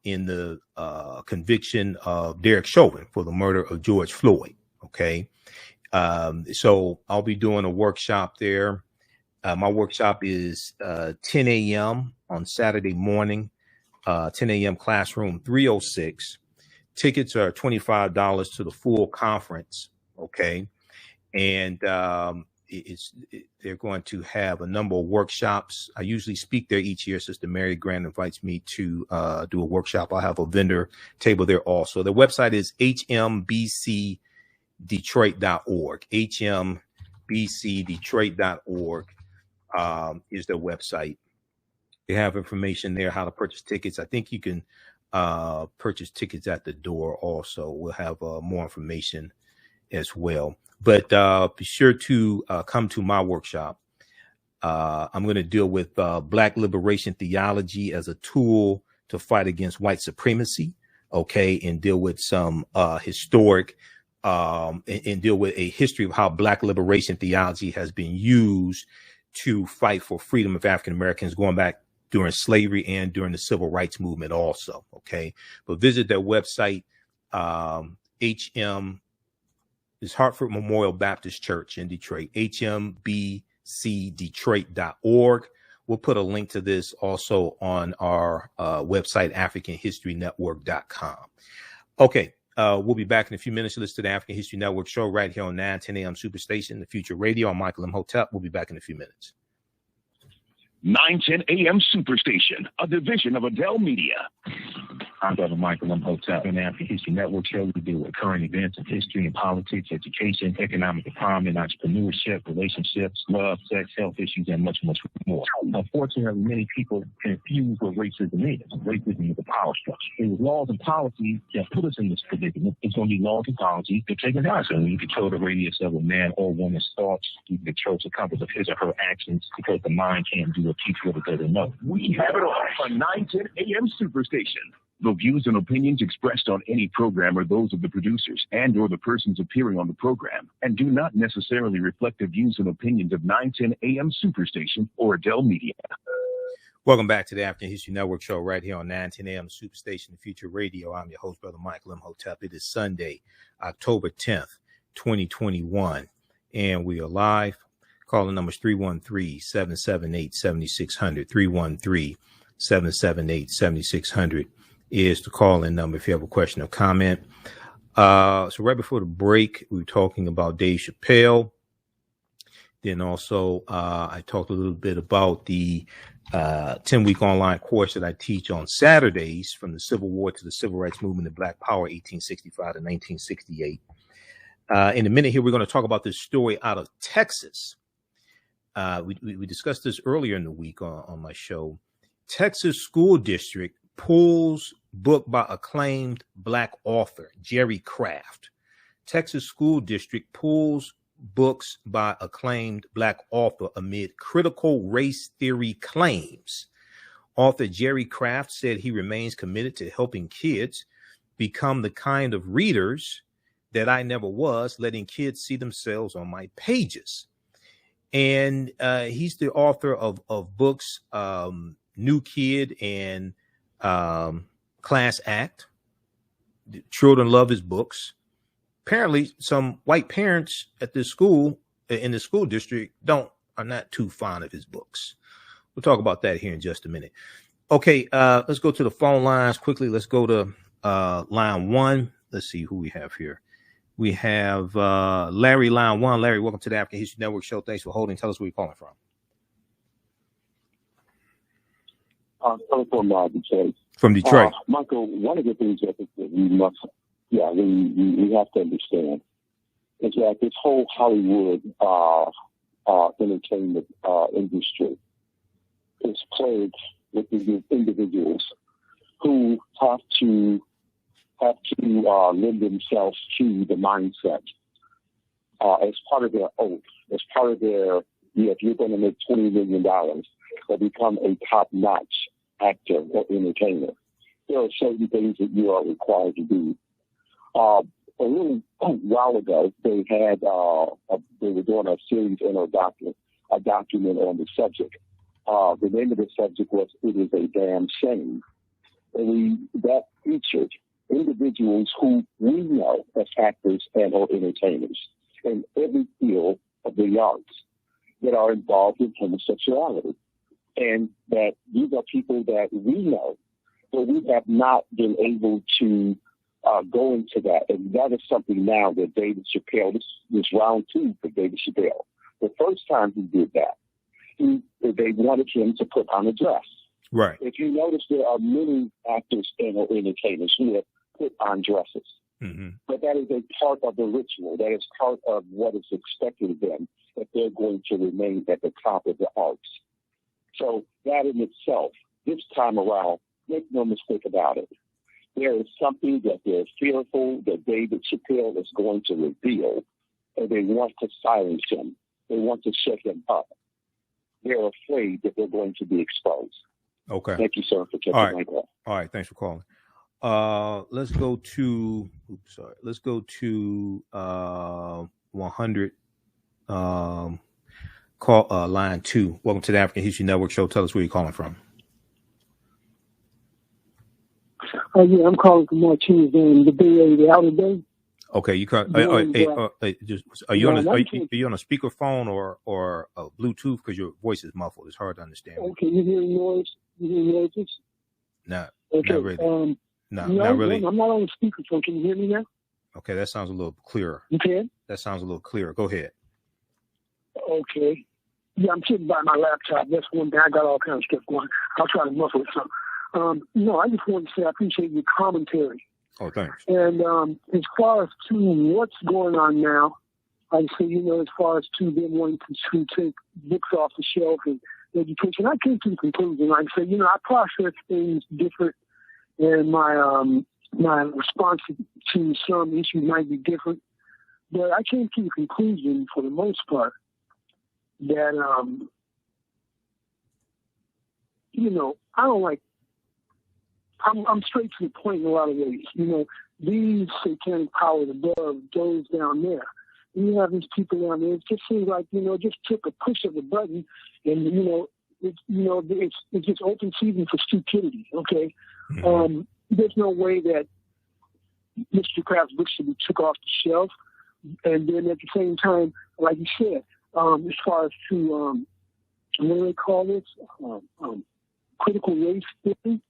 in the conviction of Derek Chauvin for the murder of George Floyd. Okay, so I'll be doing a workshop there. My workshop is 10 a.m. on Saturday morning, 10 a.m. classroom 306. Tickets are $25 to the full conference. Okay, and they're going to have a number of workshops. I usually speak there each year. Sister Mary Grant invites me to do a workshop. I'll have a vendor table there also. The website is hmbcdetroit.org. hmbcdetroit.org is their website. They have information there, how to purchase tickets. I think you can purchase tickets at the door also. We'll have more information as well. But be sure to come to my workshop. I'm going to deal with Black Liberation Theology as a tool to fight against white supremacy, okay, and deal with some historic and deal with a history of how Black Liberation Theology has been used to fight for freedom of African Americans going back during slavery and during the civil rights movement also, okay. But visit their website, is Hartford Memorial Baptist Church in Detroit, hmbcdetroit.org. We'll put a link to this also on our website, AfricanHistoryNetwork.com. Okay, we'll be back in a few minutes to listen to the African History Network show right here on 910 AM Superstation, the Future Radio. I'm Michael Imhotep. We'll be back in a few minutes. 910 AM Superstation, a division of Adele Media. I'm Brother Michael Imhotep. In the African History Network show, we deal with current events in history and politics, education, economic empowerment, entrepreneurship, relationships, love, sex, health issues, and much, much more. Unfortunately, many people confuse what racism is. Racism is a power structure. It was laws and policies that put us in this predicament. It's going to be laws and policies that take us out. So you control the radius of a man or woman's thoughts. You control the compass of his or her actions because the mind can't do or teach what it doesn't know. We have it all on 910 AM Superstation. The views and opinions expressed on any program are those of the producers and or the persons appearing on the program and do not necessarily reflect the views and opinions of 910 AM Superstation or Adele Media. Welcome back to the African History Network show right here on 910 AM Superstation, the Future Radio. I'm your host, Brother Michael Imhotep. It is Sunday, October 10th, 2021, and we are live. Calling numbers 313-778-7600, 313-778-7600 is the call-in number if you have a question or comment. So right before the break, we were talking about Dave Chappelle Then also, I talked a little bit about the 10-week online course that I teach on Saturdays, from the Civil War to the Civil Rights Movement and Black Power, 1865 to 1968. In a minute here, we're going to talk about this story out of Texas. We discussed this earlier in the week on my show. Texas school district pulls book by acclaimed Black author Jerry Craft. Texas school district pulls books by acclaimed Black author amid critical race theory claims. Author Jerry Craft said he remains committed to helping kids become the kind of readers that I never was, letting kids see themselves on my pages. And he's the author of books, New Kid and Class Act. Children love his books. Apparently, some white parents at this school, in the school district, are not too fond of his books. We'll talk about that here in just a minute. Okay, let's go to the phone lines quickly. Let's go to line 1. Let's see who we have here. We have Larry, line 1. Larry, welcome to the African History Network show. Thanks for holding. Tell us where you're calling from. From Detroit. From Detroit. Michael, one of the things that we have to understand is that this whole Hollywood entertainment industry is plagued with these individuals who have to lend themselves to the mindset as part of their oath, as part of their, if you're going to make $20 million or become a top-notch actor or entertainer, there are certain things that you are required to do. A little while ago, they were doing a series and a document on the subject. The name of the subject was "It Is a Damn Shame," and that featured individuals who we know as actors and or entertainers in every field of the arts that are involved in homosexuality. And that these are people that we know, but we have not been able to go into that. And that is something now that David Chappelle, this round 2 for David Chappelle. The first time he did that, they wanted him to put on a dress. Right. If you notice, there are many actors and or entertainers who have put on dresses. Mm-hmm. But that is a part of the ritual. That is part of what is expected of them if they're going to remain at the top of the arts. So that in itself, this time around, make no mistake about it, there is something that they're fearful that David Chappelle is going to reveal, and they want to silence him. They want to shut him up. They're afraid that they're going to be exposed. Okay. Thank you, sir, for taking my call. All right. Thanks for calling. Let's go to 100. Call line 2. Welcome to the African History Network show. Tell us where you're calling from. Yeah, I'm calling from Martinez in the Bay Area, Outer Bay. Okay, you call. Are you on a speakerphone or a Bluetooth? Because your voice is muffled. It's hard to understand. Okay, you hear noise? You hear noises? Not okay. Not really. No, not really. I'm not on the speakerphone. Can you hear me now? Okay, that sounds a little clearer. You can? That sounds a little clearer. Go ahead. Okay. Yeah, I'm sitting by my laptop. That's one thing. I got all kinds of stuff going. I'll try to muffle it some. No, I just wanted to say I appreciate your commentary. Oh, thanks. And as far as to what's going on now, I say, as far as to them wanting to take books off the shelf and education, I came to the conclusion, I say, I process things different, and my response to some issues might be different. But I came to the conclusion, for the most part, that, I don't like, I'm straight to the point in a lot of ways. These satanic powers above, those down there. You have these people down there. It just seems like, just took a push of a button and, it's just open season for stupidity, okay? Mm-hmm. There's no way that Mr. Kraft's books should be took off the shelf. And then at the same time, like you said, as far as to, what do they call this? Critical race theory.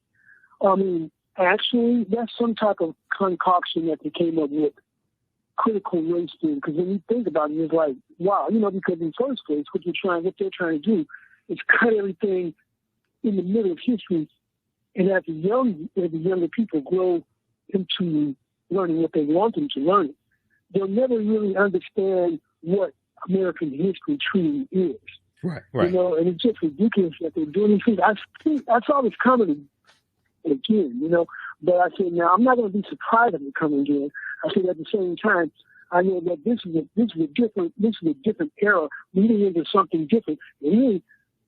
Actually, that's some type of concoction that they came up with critical race theory. Because when you think about it, it's like, wow, you know, because in the first place, what they're trying to do is cut everything in the middle of history. And as the younger people grow into learning what they want them to learn, they'll never really understand what American history truly is. Right. You know, and it's just ridiculous that they're doing these things. I saw this coming again, you know, but I said, now I'm not going to be surprised if it comes again. I said at the same time, I know that this is a different era leading into something different. And really,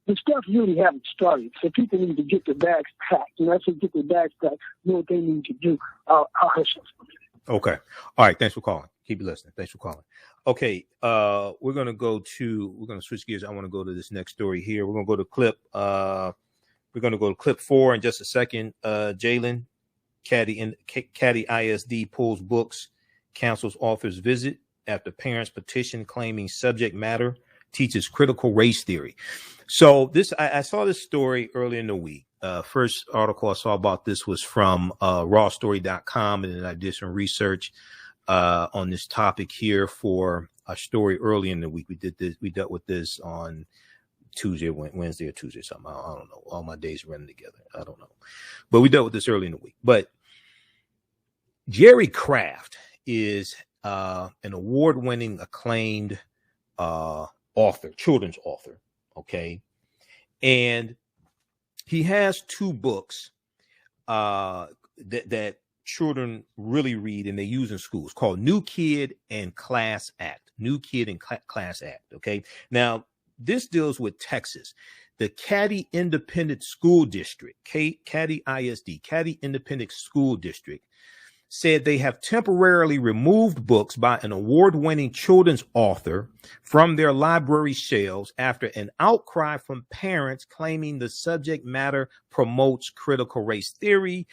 the stuff really haven't started, so people need to get their bags packed. And I said, get their bags packed, know what they need to do. I'll hush up for a minute. Okay. All right. Thanks for calling. Keep it listening. Thanks for calling. Okay. We're going to switch gears. I want to go to this next story here. We're going to go to clip 4 in just a second. Jalen, Caddy ISD pulls books, cancels author's visit after parents petition claiming subject matter teaches critical race theory. So I saw this story earlier in the week. First article I saw about this was from rawstory.com, and then I did some research on this topic here for a story early in the week. We dealt with this on Tuesday, Wednesday or Tuesday, something. I don't know. All my days running together. I don't know. But we dealt with this early in the week. But Jerry Craft is an award-winning, acclaimed author, children's author. Okay. And he has 2 books that children really read and they use in schools called New Kid and Class Act. New Kid and Class Act. Okay. Now, this deals with Texas. The Caddy Independent School District, Caddy ISD, Caddy Independent School District, said they have temporarily removed books by an award-winning children's author from their library shelves after an outcry from parents claiming the subject matter promotes critical race theory.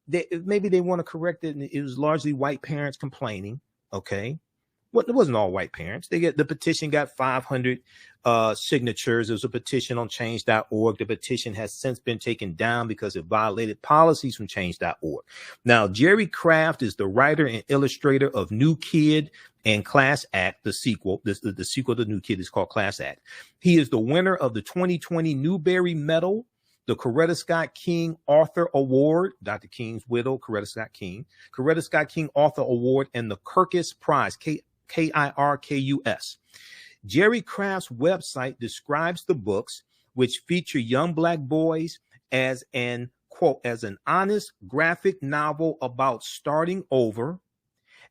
Maybe they want to correct it, and it was largely white parents complaining. Okay. Well, it wasn't all white parents. The petition got 500 signatures. There was a petition on change.org. The petition has since been taken down because it violated policies from change.org. Now, Jerry Craft is the writer and illustrator of New Kid and Class Act, the sequel. The sequel to New Kid is called Class Act. He is the winner of the 2020 Newbery Medal, the Coretta Scott King Author Award, Dr. King's widow, Coretta Scott King Author Award, and the Kirkus Prize, KIRKUS. Jerry Craft's website describes the books, which feature young black boys, as an, quote, as an honest graphic novel about starting over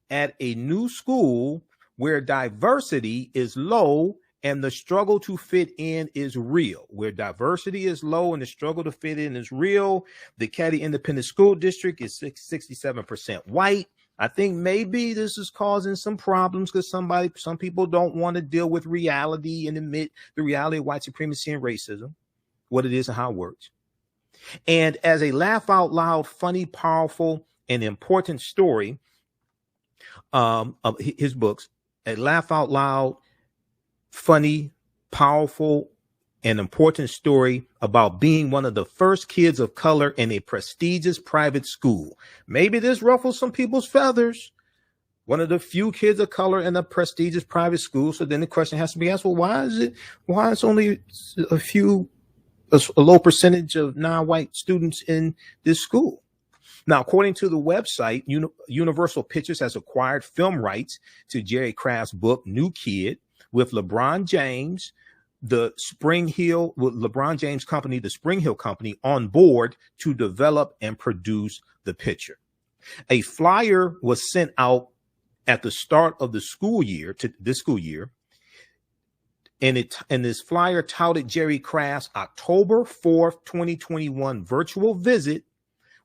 at a new school where diversity is low and the struggle to fit in is real. Where diversity is low and the struggle to fit in is real. The Caddy Independent School District is 67% white. I think maybe this is causing some problems because some people don't want to deal with reality and admit the reality of white supremacy and racism, what it is and how it works. And as a laugh out loud, funny, powerful, and important story of his books, a laugh out loud, funny, powerful, an important story about being one of the first kids of color in a prestigious private school. Maybe this ruffles some people's feathers. One of the few kids of color in a prestigious private school. So then the question has to be asked, well, why is only a low percentage of non-white students in this school? Now, according to the website, Universal Pictures has acquired film rights to Jerry Craft's book, New Kid, with LeBron James, the Spring Hill Company, the Spring Hill Company, on board to develop and produce the picture. A flyer was sent out at the start of the school year, and this flyer touted Jerry Craft's October 4th, 2021 virtual visit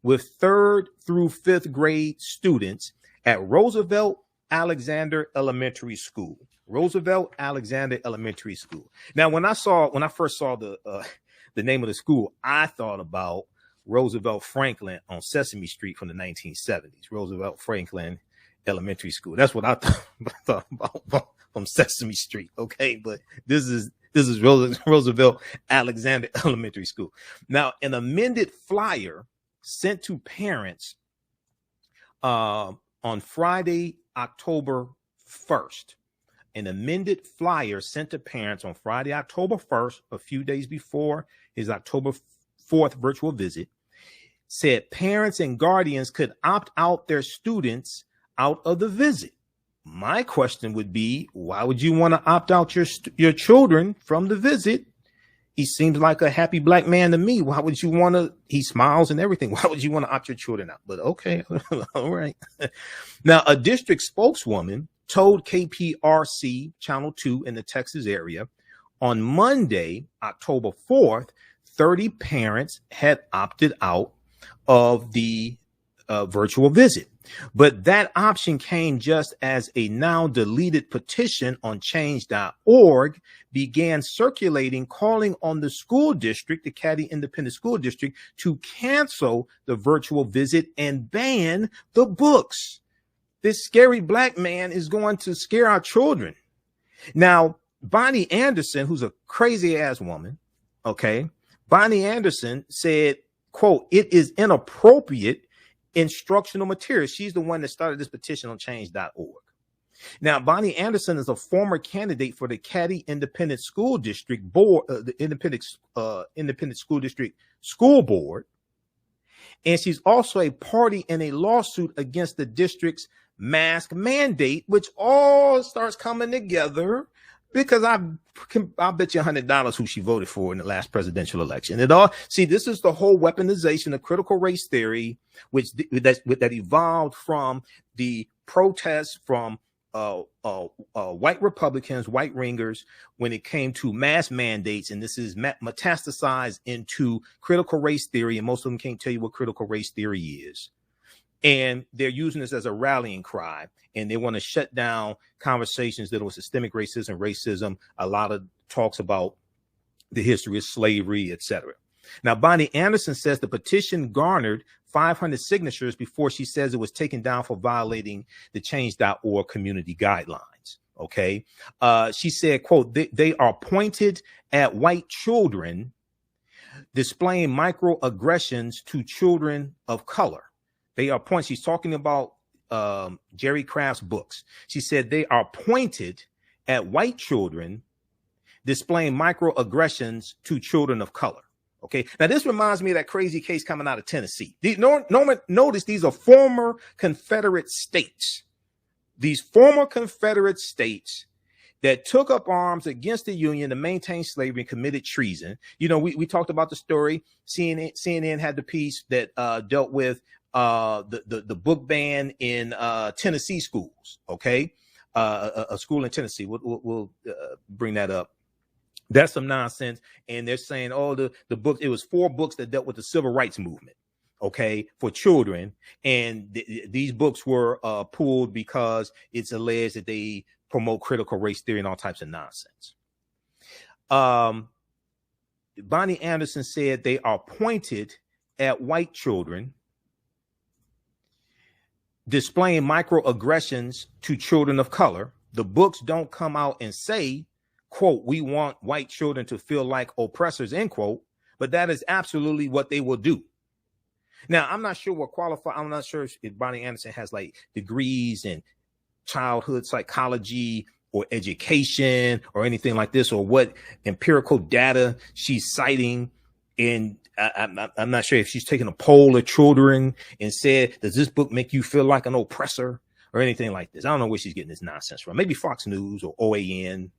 with 3rd through 5th grade students at Roosevelt Alexander Elementary School. Roosevelt Alexander Elementary School. Now, when I first saw the name of the school, I thought about Roosevelt Franklin on Sesame Street from the 1970s. Roosevelt Franklin Elementary School. That's what I thought about from Sesame Street. Okay, but this is Roosevelt Alexander Elementary School. Now, an amended flyer sent to parents on Friday, October 1st. An amended flyer sent to parents on Friday, October 1st, a few days before his October 4th virtual visit, said parents and guardians could opt out their students out of the visit. My question would be, why would you want to opt out your children from the visit? He seems like a happy black man to me. Why would you want to? He smiles and everything. Why would you want to opt your children out? But okay, all right. Now, a district spokeswoman told KPRC Channel 2 in the Texas area on Monday, October 4th, 30 parents had opted out of the virtual visit. But that option came just as a now deleted petition on change.org began circulating, calling on the school district, the Caddy Independent School District, to cancel the virtual visit and ban the books. This scary black man is going to scare our children. Now, Bonnie Anderson, who's a crazy ass woman, okay, Bonnie Anderson said, quote, "It is inappropriate instructional material." She's the one that started this petition on change.org. Now, Bonnie Anderson is a former candidate for the Caddy Independent School District Board, the Independent School District School Board. And she's also a party in a lawsuit against the district's mask mandate, which all starts coming together because I'll bet you $100 who she voted for in the last presidential election. This is the whole weaponization of critical race theory, that evolved from the protests from white Republicans, white ringers, when it came to mask mandates. And this is metastasized into critical race theory. And most of them can't tell you what critical race theory is. And they're using this as a rallying cry. And they want to shut down conversations that were systemic racism, a lot of talks about the history of slavery, etc. Now, Bonnie Anderson says the petition garnered 500 signatures before she says it was taken down for violating the change.org community guidelines. Okay. She said, quote, they are pointed at white children displaying microaggressions to children of color. They are pointed. She's talking about Jerry Craft's books. She said they are pointed at white children displaying microaggressions to children of color. Okay. Now, this reminds me of that crazy case coming out of Tennessee. Notice these are former Confederate states. These former Confederate states that took up arms against the Union to maintain slavery and committed treason. You know, we talked about the story. CNN had the piece that dealt with the book ban in Tennessee schools. Okay. A school in Tennessee. We'll bring that up. That's some nonsense. And they're saying, oh, the book, it was 4 books that dealt with the civil rights movement, okay, for children. And these books were pulled because it's alleged that they promote critical race theory and all types of nonsense. Bonnie Anderson said they are pointed at white children displaying microaggressions to children of color. The books don't come out and say, quote, we want white children to feel like oppressors, end quote, but that is absolutely what they will do. Now, I'm not sure I'm not sure if Bonnie Anderson has like degrees in childhood psychology or education or anything like this, or what empirical data she's citing. And I'm not sure if she's taken a poll of children and said, does this book make you feel like an oppressor or anything like this? I don't know where she's getting this nonsense from. Maybe Fox News or OAN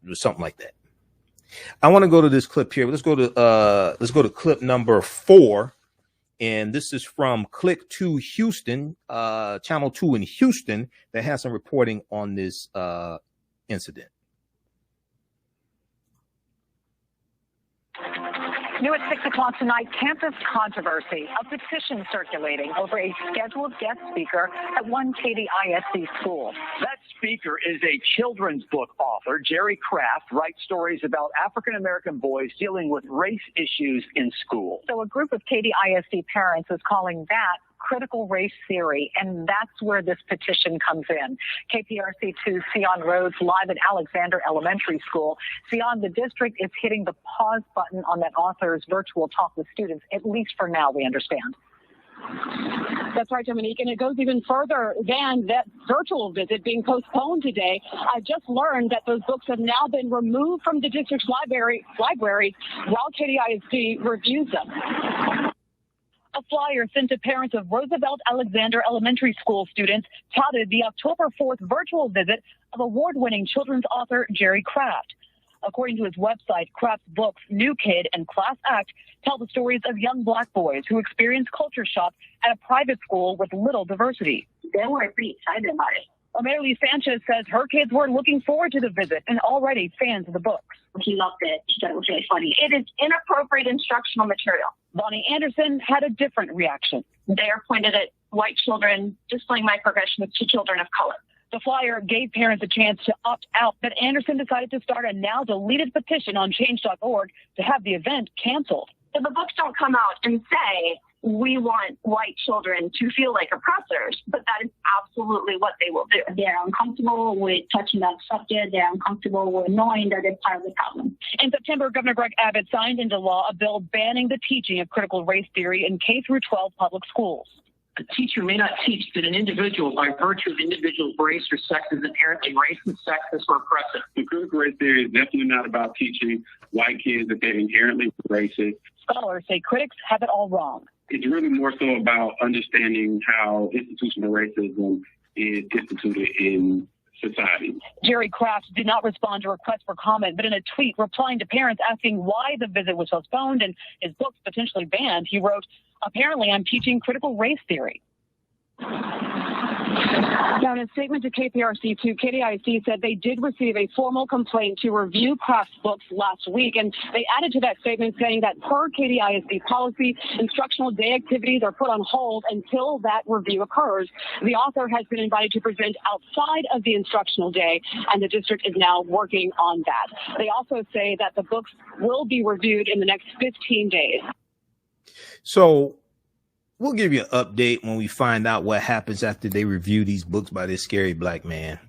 or something like that. I want to go to this clip here. Let's go to clip number 4. And this is from Click 2 Houston, Channel 2 in Houston, that has some reporting on this incident. New at 6 o'clock tonight, campus controversy, a petition circulating over a scheduled guest speaker at one Katy ISD school. That speaker is a children's book author. Jerry Craft writes stories about African-American boys dealing with race issues in school. So a group of Katy ISD parents is calling that critical race theory, and that's where this petition comes in. KPRC2 Sion Rhodes live at Alexander Elementary School. Sion, the district is hitting the pause button on that author's virtual talk with students, at least for now, we understand. That's right, Dominique, and it goes even further than that virtual visit being postponed today. I just learned that those books have now been removed from the district's library while KDISD reviews them. A flyer sent to parents of Roosevelt Alexander Elementary School students touted the October 4th virtual visit of award-winning children's author Jerry Kraft. According to his website, Kraft's books New Kid and Class Act tell the stories of young black boys who experienced culture shock at a private school with little diversity. They were pretty excited about it. Mary Sanchez says her kids were looking forward to the visit and already fans of the books. He loved it. He thought it was really funny. It is inappropriate instructional material. Bonnie Anderson had a different reaction. They are pointed at white children displaying microaggressions to children of color. The flyer gave parents a chance to opt out, but Anderson decided to start a now-deleted petition on change.org to have the event canceled. So the books don't come out and say, we want white children to feel like oppressors, but that is absolutely what they will do. They're uncomfortable with touching that subject. They're uncomfortable with knowing that they're part of the problem. In September, Governor Greg Abbott signed into law a bill banning the teaching of critical race theory in K-12 public schools. A teacher may not teach that an individual, by virtue of individual's race or sex, is inherently racist, sexist, or oppressive. The critical race theory is definitely not about teaching white kids that they're inherently racist. Scholars say critics have it all wrong. It's really more so about understanding how institutional racism is instituted in society. Jerry Kraft did not respond to requests for comment, but in a tweet replying to parents asking why the visit was postponed and his books potentially banned, he wrote, "Apparently I'm teaching critical race theory." Now, in a statement to KPRC2, KDIC said they did receive a formal complaint to review Kraft's books last week, and they added to that statement saying that per KDISD policy, instructional day activities are put on hold until that review occurs. The author has been invited to present outside of the instructional day, and the district is now working on that. They also say that the books will be reviewed in the next 15 days. So we'll give you an update when we find out what happens after they review these books by this scary black man.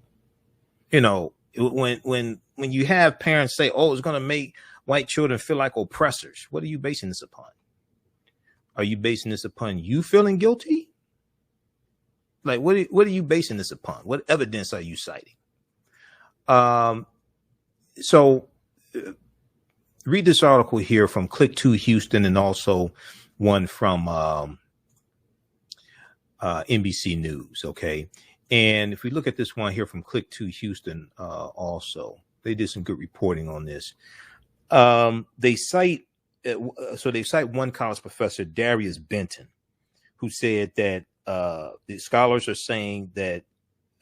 You know, when you have parents say, oh, it's going to make white children feel like oppressors, what are you basing this upon? Are you basing this upon you feeling guilty? Like, what are you basing this upon? What evidence are you citing? So read this article here from Click 2 Houston and also one from NBC News. Okay. And if we look at this one here from Click 2 Houston, also, they did some good reporting on this. They cite one college professor, Darius Benton, who said that the scholars are saying that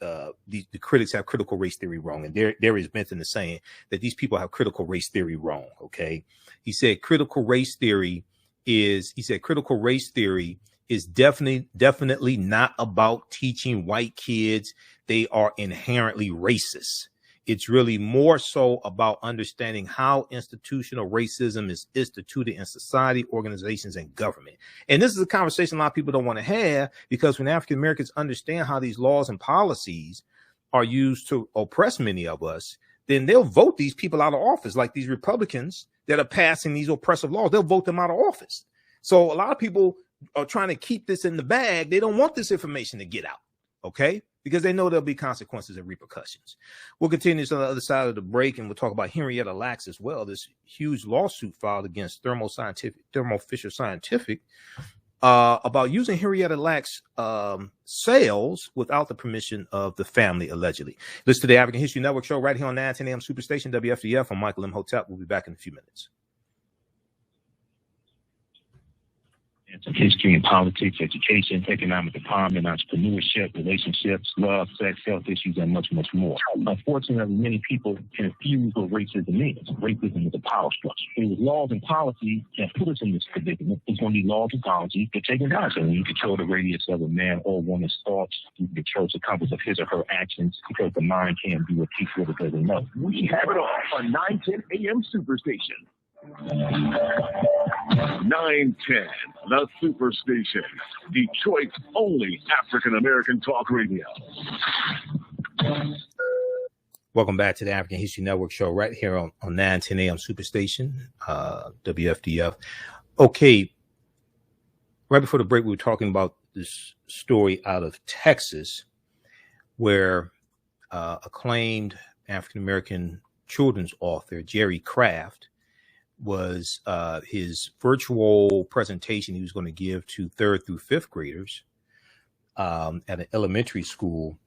the critics have critical race theory wrong. And Darius Benton is saying that these people have critical race theory wrong. Okay. He said critical race theory is definitely not about teaching white kids they are inherently racist. It's really more so about understanding how institutional racism is instituted in society, organizations, and government. And this is a conversation a lot of people don't want to have, because when African Americans understand how these laws and policies are used to oppress many of us, then they'll vote these people out of office, like these Republicans that are passing these oppressive laws. They'll vote them out of office. So a lot of people are trying to keep this in the bag. They don't want this information to get out, okay? Because they know there'll be consequences and repercussions. We'll continue this on the other side of the break, and we'll talk about Henrietta Lacks as well, this huge lawsuit filed against Thermo Fisher Scientific about using Henrietta Lacks cells without the permission of the family, allegedly. Listen to the African History Network show right here on 910 AM Superstation, WFDF. I'm Michael Imhotep. We'll be back in a few minutes. History and politics, education, economic empowerment, entrepreneurship, relationships, love, sex, health issues, and much, much more. Unfortunately, many people confuse what racism is. Racism is a power structure. It was laws and policies that put us in this predicament. It's going to be laws and policies that take us out. So when you control the radius of a man or woman's thoughts, you control the compass of his or her actions, because the mind can't do what what it doesn't know. We have it all on 910 AM Superstation. 910, the Superstation, Detroit's only African-American talk radio. Welcome back to the African History Network show right here on 910 AM Superstation, WFDF. Okay, right before the break, we were talking about this story out of Texas where acclaimed African-American children's author Jerry Craft was his virtual presentation he was going to give to 3rd through 5th graders at an elementary school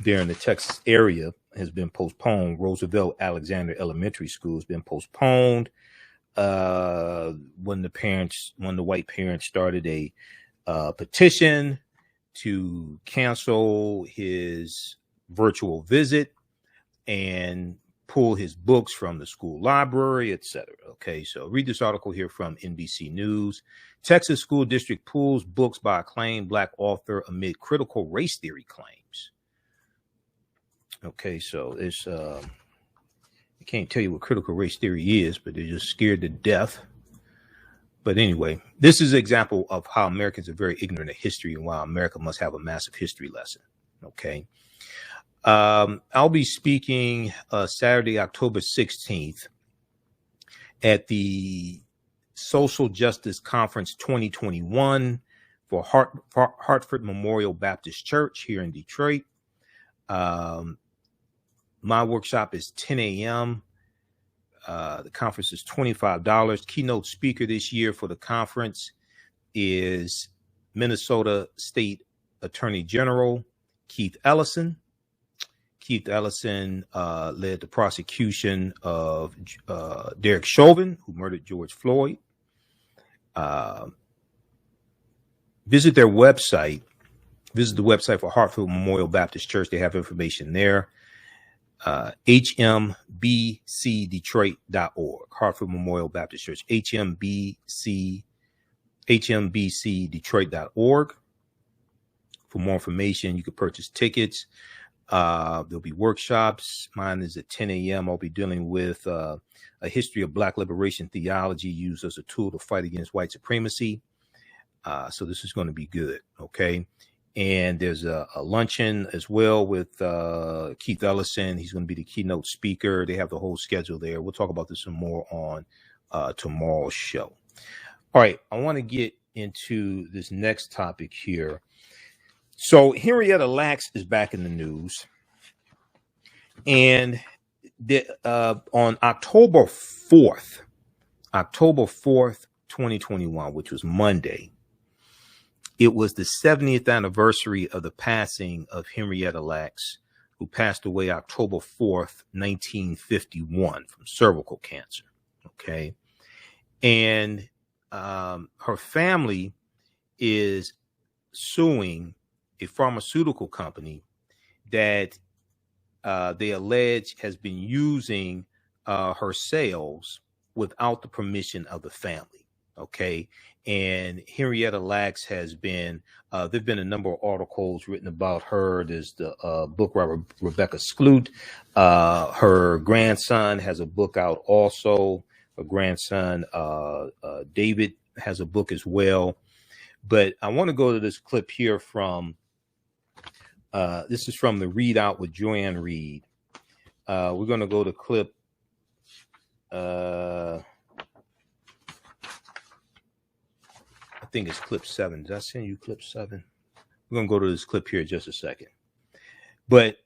there in the Texas area has been postponed. Roosevelt Alexander Elementary School has been postponed. When the white parents started a petition to cancel his virtual visit and pull his books from the school library, etc. Okay, so read this article here from NBC News. Texas school district pulls books by acclaimed Black author amid critical race theory claims. Okay, so it's I can't tell you what critical race theory is, but they're just scared to death. But anyway, this is an example of how Americans are very ignorant of history and why America must have a massive history lesson. Okay. I'll be speaking Saturday, October 16th at the Social Justice Conference 2021 for Hartford Memorial Baptist Church here in Detroit. My workshop is 10 a.m. The conference is $25. Keynote speaker this year for the conference is Minnesota State Attorney General Keith Ellison. Keith Ellison led the prosecution of Derek Chauvin, who murdered George Floyd. Visit their website. Visit the website for Hartford Memorial Baptist Church. They have information there. HMBCDetroit.org. Hartford Memorial Baptist Church. HMBCDetroit.org. For more information, you can purchase tickets. There'll be workshops. Mine is at 10 a.m. I'll be dealing with a history of Black Liberation Theology used as a tool to fight against white supremacy. So this is going to be good. Okay. And there's a luncheon as well with Keith Ellison. He's going to be the keynote speaker. They have the whole schedule there. We'll talk about this some more on tomorrow's show. All right. I want to get into this next topic here. So Henrietta Lacks is back in the news. And on October 4th, 2021, which was Monday, it was the 70th anniversary of the passing of Henrietta Lacks, who passed away October 4th, 1951 from cervical cancer. Okay. And her family is suing a pharmaceutical company that they allege has been using her sales without the permission of the family. Okay. And Henrietta Lacks has been, there've been a number of articles written about her. There's the book by Rebecca Skloot. Her grandson has a book out also. Her grandson, David, has a book as well. But I want to go to this clip here from, this is from the Readout with Joanne Reed. We're going to go to clip, I think it's clip 7. Did I send you clip 7? We're going to go to this clip here in just a second. But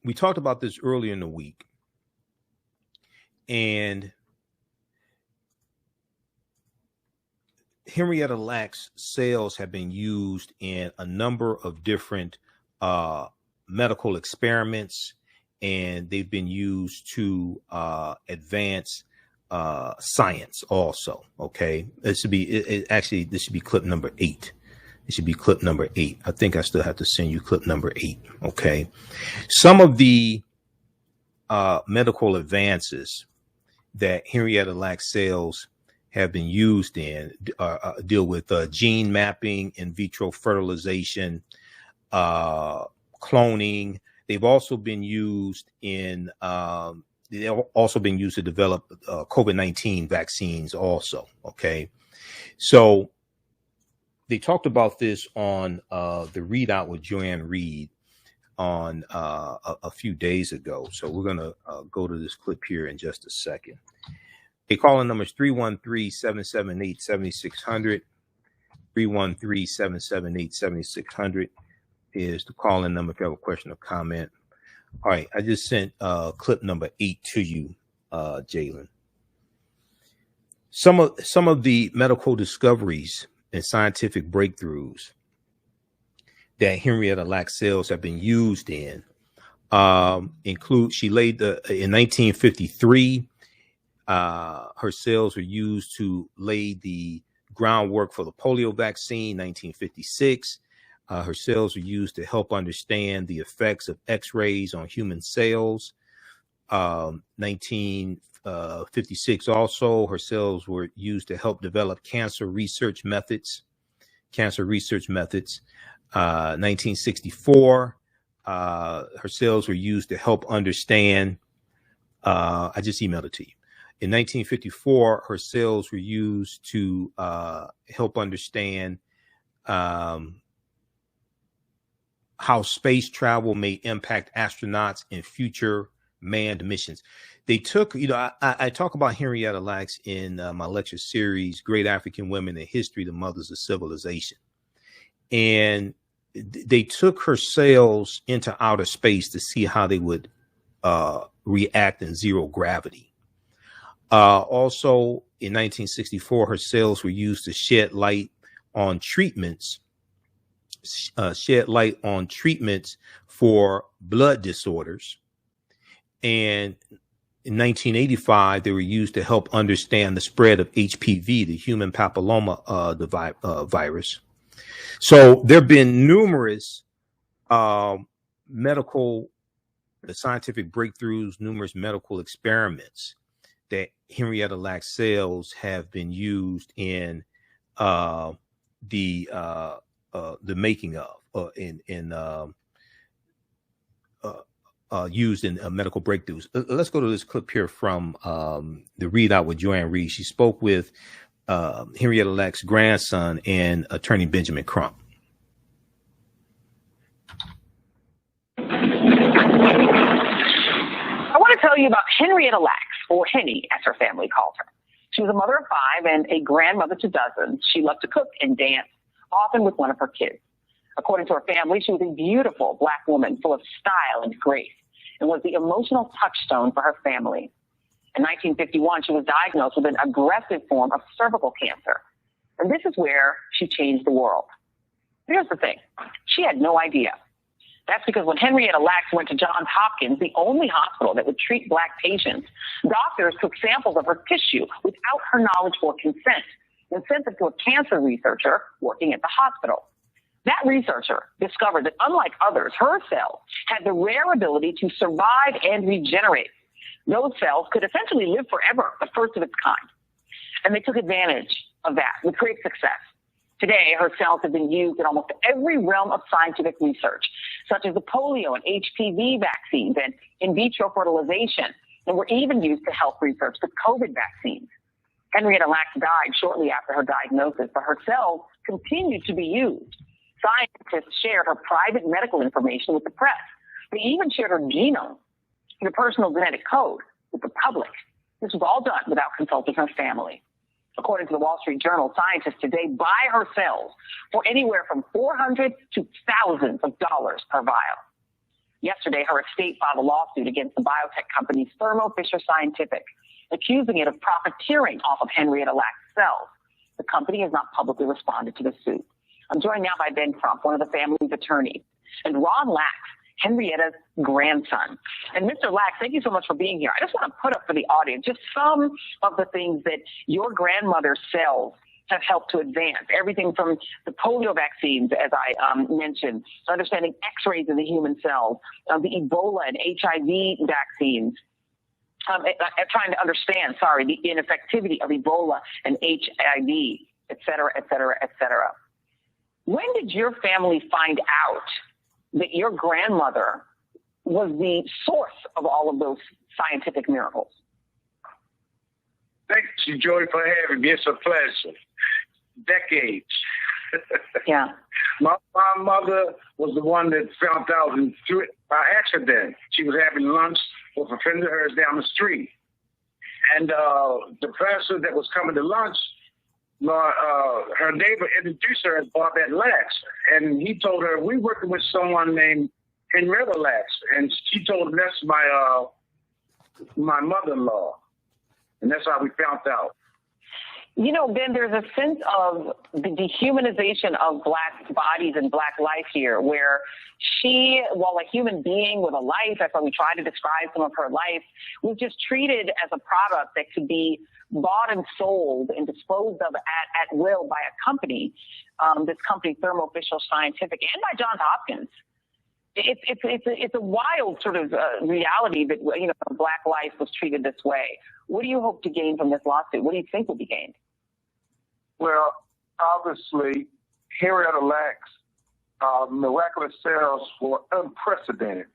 we talked about this earlier in the week. And Henrietta Lacks' sales have been used in a number of different medical experiments, and they've been used to advance science also. Okay, this should be this should be clip number 8. It should be clip number 8. I think I still have to send you clip number 8. Okay, some of the medical advances that Henrietta Lacks sales have been used in deal with gene mapping, in vitro fertilization, cloning. They've also been used in they've also been used to develop COVID-19 vaccines also. Okay. So they talked about this on the Readout with Joanne Reed on a few days ago. So we're going to go to this clip here in just a second. The calling number is 313-778-7600. 313-778-7600 is the calling number if you have a question or comment. All right, I just sent clip number 8 to you, Jalen. Some of the medical discoveries and scientific breakthroughs that Henrietta Lacks cells have been used in include, she laid in 1953, her cells were used to lay the groundwork for the polio vaccine. 1956, her cells were used to help understand the effects of X-rays on human cells. 1956 also, her cells were used to help develop cancer research methods. 1964, her cells were used to help understand, I just emailed it to you. In 1954, her cells were used to help understand how space travel may impact astronauts in future manned missions. They took, I talk about Henrietta Lacks in my lecture series, Great African Women in History, the Mothers of Civilization. And they took her cells into outer space to see how they would react in zero gravity. Also, in 1964, her cells were used to shed light on treatments, for blood disorders. And in 1985, they were used to help understand the spread of HPV, the human papilloma virus. So there have been numerous scientific breakthroughs, numerous medical experiments that Henrietta Lacks cells have been used in the making of, used in medical breakthroughs. Let's go to this clip here from the readout with Joanne Reed. She spoke with Henrietta Lacks' grandson and attorney Benjamin Crump. I want to tell you about Henrietta Lacks, or Henny, as her family called her. She was a mother of 5 and a grandmother to dozens. She loved to cook and dance, often with one of her kids. According to her family, she was a beautiful Black woman full of style and grace and was the emotional touchstone for her family. In 1951, she was diagnosed with an aggressive form of cervical cancer. And this is where she changed the world. Here's the thing. She had no idea. That's because when Henrietta Lacks went to Johns Hopkins, the only hospital that would treat Black patients, doctors took samples of her tissue without her knowledge or consent and sent them to a cancer researcher working at the hospital. That researcher discovered that unlike others, her cells had the rare ability to survive and regenerate. Those cells could essentially live forever, the first of its kind. And they took advantage of that with great success. Today, her cells have been used in almost every realm of scientific research, such as the polio and HPV vaccines and in vitro fertilization, and were even used to help research the COVID vaccines. Henrietta Lacks died shortly after her diagnosis, but her cells continued to be used. Scientists shared her private medical information with the press. They even shared her genome, her personal genetic code, with the public. This was all done without consulting her family. According to the Wall Street Journal, scientists today buy her cells for anywhere from $400 to thousands of dollars per vial. Yesterday, her estate filed a lawsuit against the biotech company Thermo Fisher Scientific, accusing it of profiteering off of Henrietta Lacks' cells. The company has not publicly responded to the suit. I'm joined now by Ben Crump, one of the family's attorneys, and Ron Lacks, Henrietta's grandson. And Mr. Lacks, thank you so much for being here. I just want to put up for the audience just some of the things that your grandmother's cells have helped to advance. Everything from the polio vaccines, as I mentioned, understanding X-rays in the human cells, the Ebola and HIV vaccines, trying to understand, the ineffectivity of Ebola and HIV, et cetera, et cetera, et cetera. When did your family find out that your grandmother was the source of all of those scientific miracles? Thank you, Joy, for having me. It's a pleasure. Decades. Yeah. My mother was the one that found out through it by accident. She was having lunch with a friend of hers down the street. And the professor that was coming to lunch, her neighbor introduced her as Barbette Lacks. And he told her, we're working with someone named Henrietta Lacks. And she told him, that's my mother-in-law. And that's how we found out. You know, Ben, there's a sense of the dehumanization of Black bodies and Black life here, where she, while a human being with a life, that's how we try to describe some of her life, was just treated as a product that could be bought and sold and disposed of at will by a company, this company, Thermo Fisher Scientific, and by Johns Hopkins. It's a wild sort of reality that, you know, Black life was treated this way. What do you hope to gain from this lawsuit? What do you think will be gained? Well, obviously, Henrietta Lacks' miraculous sales were unprecedented.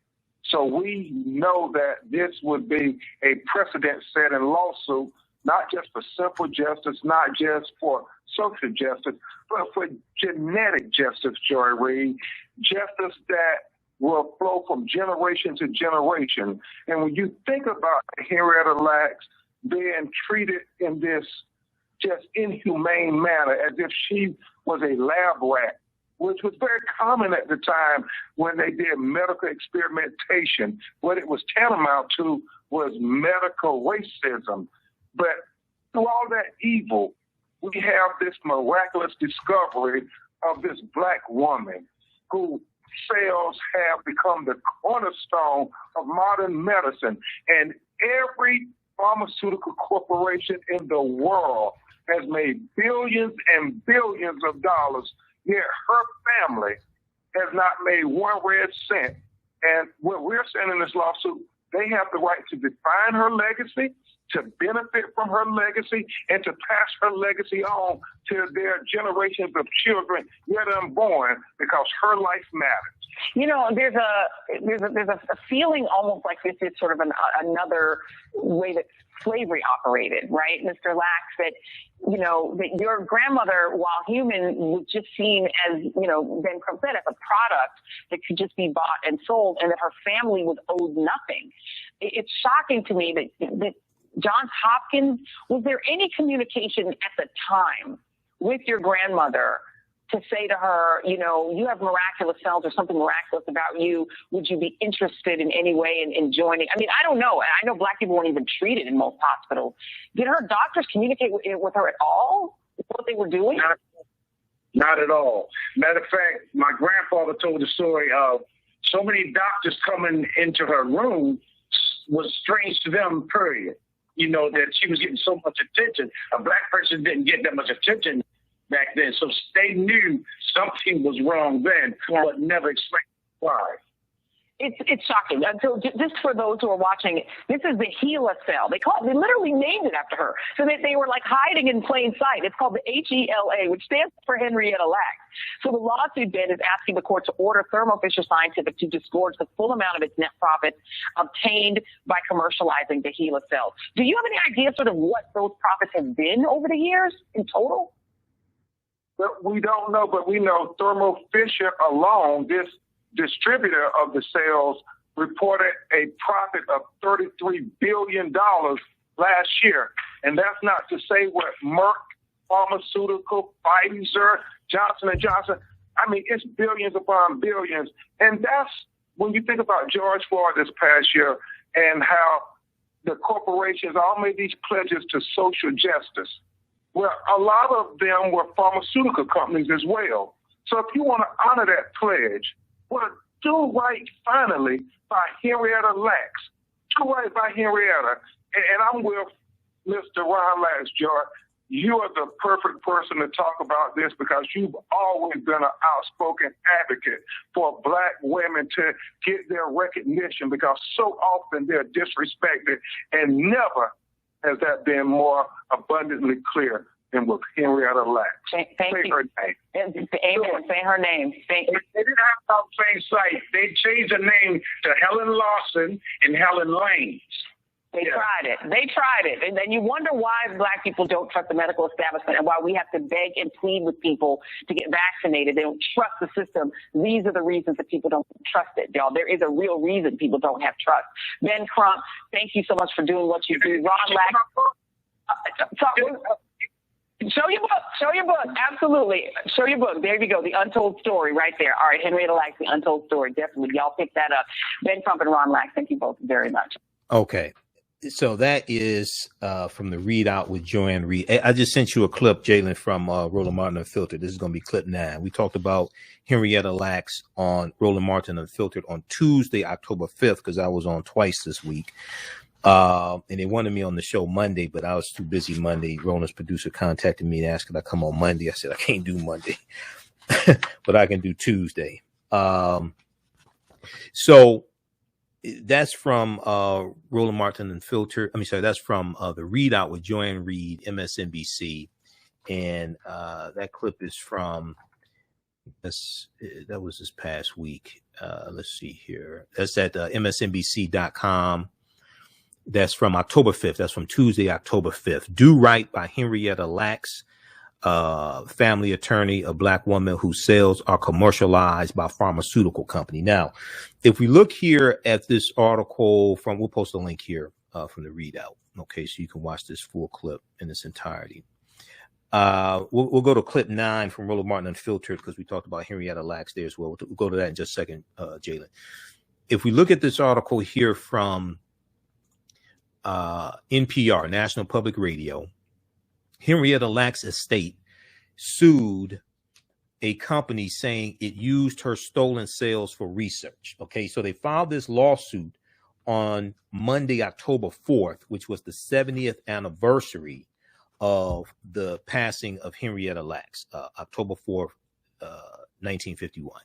So we know that this would be a precedent-setting lawsuit, not just for simple justice, not just for social justice, but for genetic justice, Joy Reid, justice that will flow from generation to generation. And when you think about Henrietta Lacks being treated in this just inhumane manner, as if she was a lab rat, which was very common at the time when they did medical experimentation. What it was tantamount to was medical racism. But through all that evil, we have this miraculous discovery of this Black woman whose cells have become the cornerstone of modern medicine. And every pharmaceutical corporation in the world has made billions and billions of dollars, yet her family has not made one red cent. And what we're saying in this lawsuit, they have the right to define her legacy, to benefit from her legacy, and to pass her legacy on to their generations of children yet unborn, because her life matters. You know, there's a feeling almost like this is sort of another way that slavery operated, right, Mr. Lacks, that, you know, that your grandmother, while human, was just seen as, you know, Ben Crump said, as a product that could just be bought and sold, and that her family was owed nothing. It's shocking to me that Johns Hopkins, was there any communication at the time with your grandmother to say to her, you know, you have miraculous cells or something miraculous about you. Would you be interested in any way in joining? I mean, I don't know. I know Black people weren't even treated in most hospitals. Did her doctors communicate with her at all? What they were doing? Not at all. Matter of fact, my grandfather told the story of so many doctors coming into her room was strange to them, period. You know, that she was getting so much attention. A Black person didn't get that much attention back then. So they knew something was wrong then, but never explained why. It's shocking. So just for those who are watching, this is the HeLa cell. They literally named it after her. So they were like hiding in plain sight. It's called the HeLa, which stands for Henrietta Lacks. So the lawsuit then is asking the court to order Thermo Fisher Scientific to disgorge the full amount of its net profits obtained by commercializing the HeLa cells. Do you have any idea sort of what those profits have been over the years in total? But we don't know, but we know Thermo Fisher alone, this distributor of the cells, reported a profit of $33 billion last year. And that's not to say what Merck Pharmaceutical, Pfizer, Johnson & Johnson, I mean, it's billions upon billions. And that's when you think about George Floyd this past year and how the corporations all made these pledges to social justice. Well, a lot of them were pharmaceutical companies as well. So if you want to honor that pledge, well, do right finally by Henrietta Lacks. Do right by Henrietta. And I'm with Mr. Ron Lacks, George. You are the perfect person to talk about this because you've always been an outspoken advocate for Black women to get their recognition, because so often they're disrespected, and never has that been more abundantly clear than with Henrietta Lacks. Thank you. Her name. Amen. Say her name. They didn't have the same site. They changed the name to Helen Lawson and Helen Lanes. They tried it. They tried it. And then you wonder why Black people don't trust the medical establishment and why we have to beg and plead with people to get vaccinated. They don't trust the system. These are the reasons that people don't trust it, y'all. There is a real reason people don't have trust. Ben Crump, thank you so much for doing what you do. Ron Lacks. Show your book. Show your book. Absolutely. Show your book. There you go. The Untold Story right there. All right. Henrietta Lacks, The Untold Story. Definitely. Y'all pick that up. Ben Crump and Ron Lacks, thank you both very much. Okay. So that is from the Readout with Joanne Reed. I just sent you a clip, Jalen, from Roland Martin Unfiltered. This is going to be clip 9. We talked about Henrietta Lacks on Roland Martin Unfiltered on Tuesday, October 5th, because I was on twice this week. And they wanted me on the show Monday, but I was too busy Monday. Roland's producer contacted me and asked could I come on Monday. I said I can't do Monday, but I can do Tuesday. So that's from Roland Martin Unfiltered. That's from the Readout with Joanne Reed, MSNBC. And that clip is from that was this past week. Let's see here. That's at MSNBC.com. That's from October 5th. That's from Tuesday, October 5th. Do Right by Henrietta Lacks, family attorney, a Black woman whose sales are commercialized by pharmaceutical company. Now, if we look here at this article from, we'll post a link here from the Readout. Okay, so you can watch this full clip in its entirety. We'll go to clip 9 from Roland Martin Unfiltered because we talked about Henrietta Lacks there as well. We'll go to that in just a second, Jalen. If we look at this article here from NPR, National Public Radio, Henrietta Lacks' estate sued a company saying it used her stolen sales for research. Okay, so they filed this lawsuit on Monday, October 4th, which was the 70th anniversary of the passing of Henrietta Lacks, October 4th, 1951.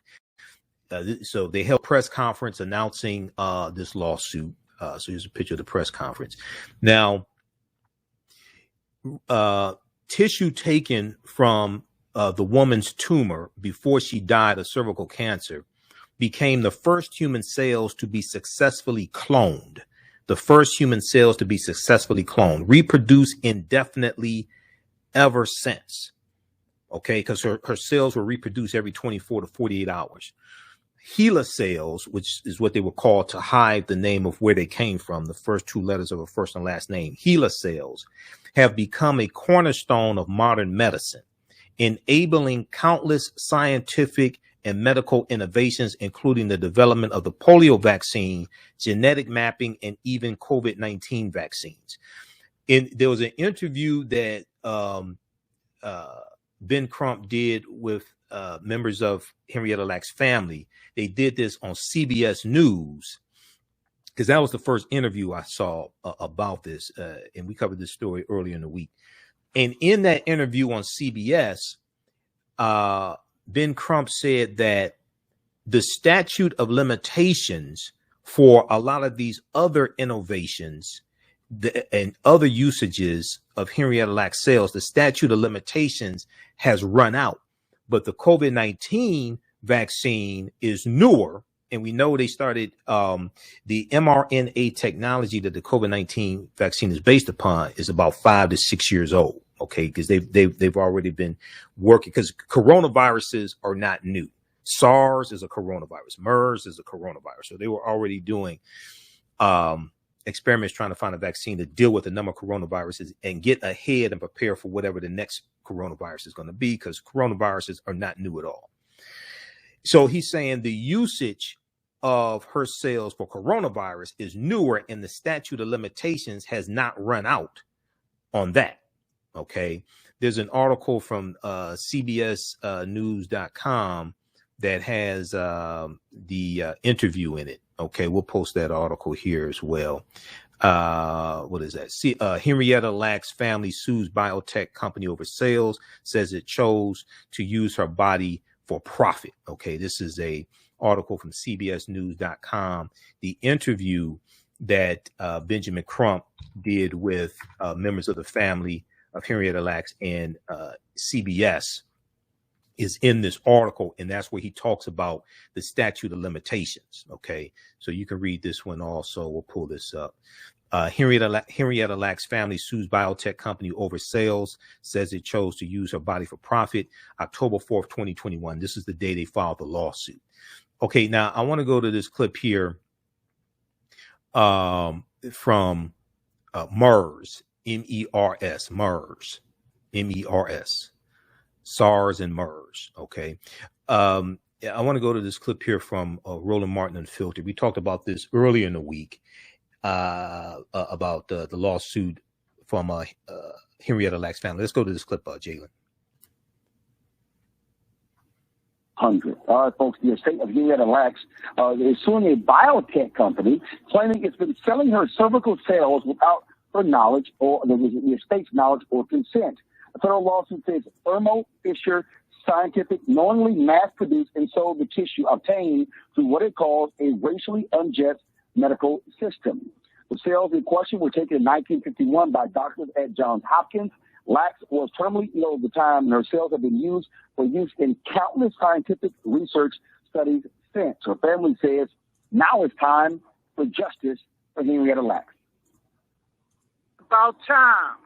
So they held a press conference announcing this lawsuit. So here's a picture of the press conference. Now, tissue taken from the woman's tumor before she died of cervical cancer became the first human cells to be successfully cloned. The first human cells to be successfully cloned, reproduced indefinitely ever since. Okay, because her cells were reproduced every 24 to 48 hours. HeLa cells, which is what they were called to hide the name of where they came from, the first 2 letters of a first and last name, HeLa cells have become a cornerstone of modern medicine, enabling countless scientific and medical innovations, including the development of the polio vaccine, genetic mapping, and even COVID-19 vaccines. There was an interview that Ben Crump did with members of Henrietta Lacks' family. They did this on CBS News because that was the first interview I saw about this. And we covered this story earlier in the week. And in that interview on CBS, Ben Crump said that the statute of limitations for a lot of these other innovations and other usages of Henrietta Lacks cells, the statute of limitations has run out. But the COVID-19 vaccine is newer. And we know they started the mRNA technology that the COVID-19 vaccine is based upon is about 5 to 6 years old. Okay, because they've already been working, because coronaviruses are not new. SARS is a coronavirus. MERS is a coronavirus. So they were already doing experiments trying to find a vaccine to deal with a number of coronaviruses and get ahead and prepare for whatever the next coronavirus is going to be, because coronaviruses are not new at all. So he's saying the usage of her cells for coronavirus is newer and the statute of limitations has not run out on that. Okay. There's an article from CBSnews.com that has the interview in it. Okay. We'll post that article here as well. What is that? Henrietta Lacks' family sues biotech company over sales, says it chose to use her body for profit. Okay. This is a article from CBSnews.com. The interview that Benjamin Crump did with members of the family of Henrietta Lacks and CBS is in this article, and that's where he talks about the statute of limitations. Okay, so you can read this one also. We'll pull this up. Henrietta Lacks family sues biotech company over sales, says it chose to use her body for profit. October 4th, 2021. This is the day they filed the lawsuit. Okay, now I want to go to this clip here from MERS, MERS, MERS, MERS, SARS and MERS. Okay. I want to go to this clip here from Roland Martin Unfiltered. We talked about this earlier in the week. About the lawsuit from Henrietta Lacks family. Let's go to this clip, Jalen. 100. All right, folks, the estate of Henrietta Lacks is suing a biotech company, claiming it's been selling her cervical cells without her knowledge or the estate's knowledge or consent. The federal lawsuit says Thermo Fisher Scientific knowingly mass-produced and sold the tissue obtained through what it calls a racially unjust medical system. The cells in question were taken in 1951 by doctors at Johns Hopkins. Lacks was terminally ill at the time, and her cells have been used for use in countless scientific research studies since. Her family says now it's time for justice for Henrietta Lacks. About time.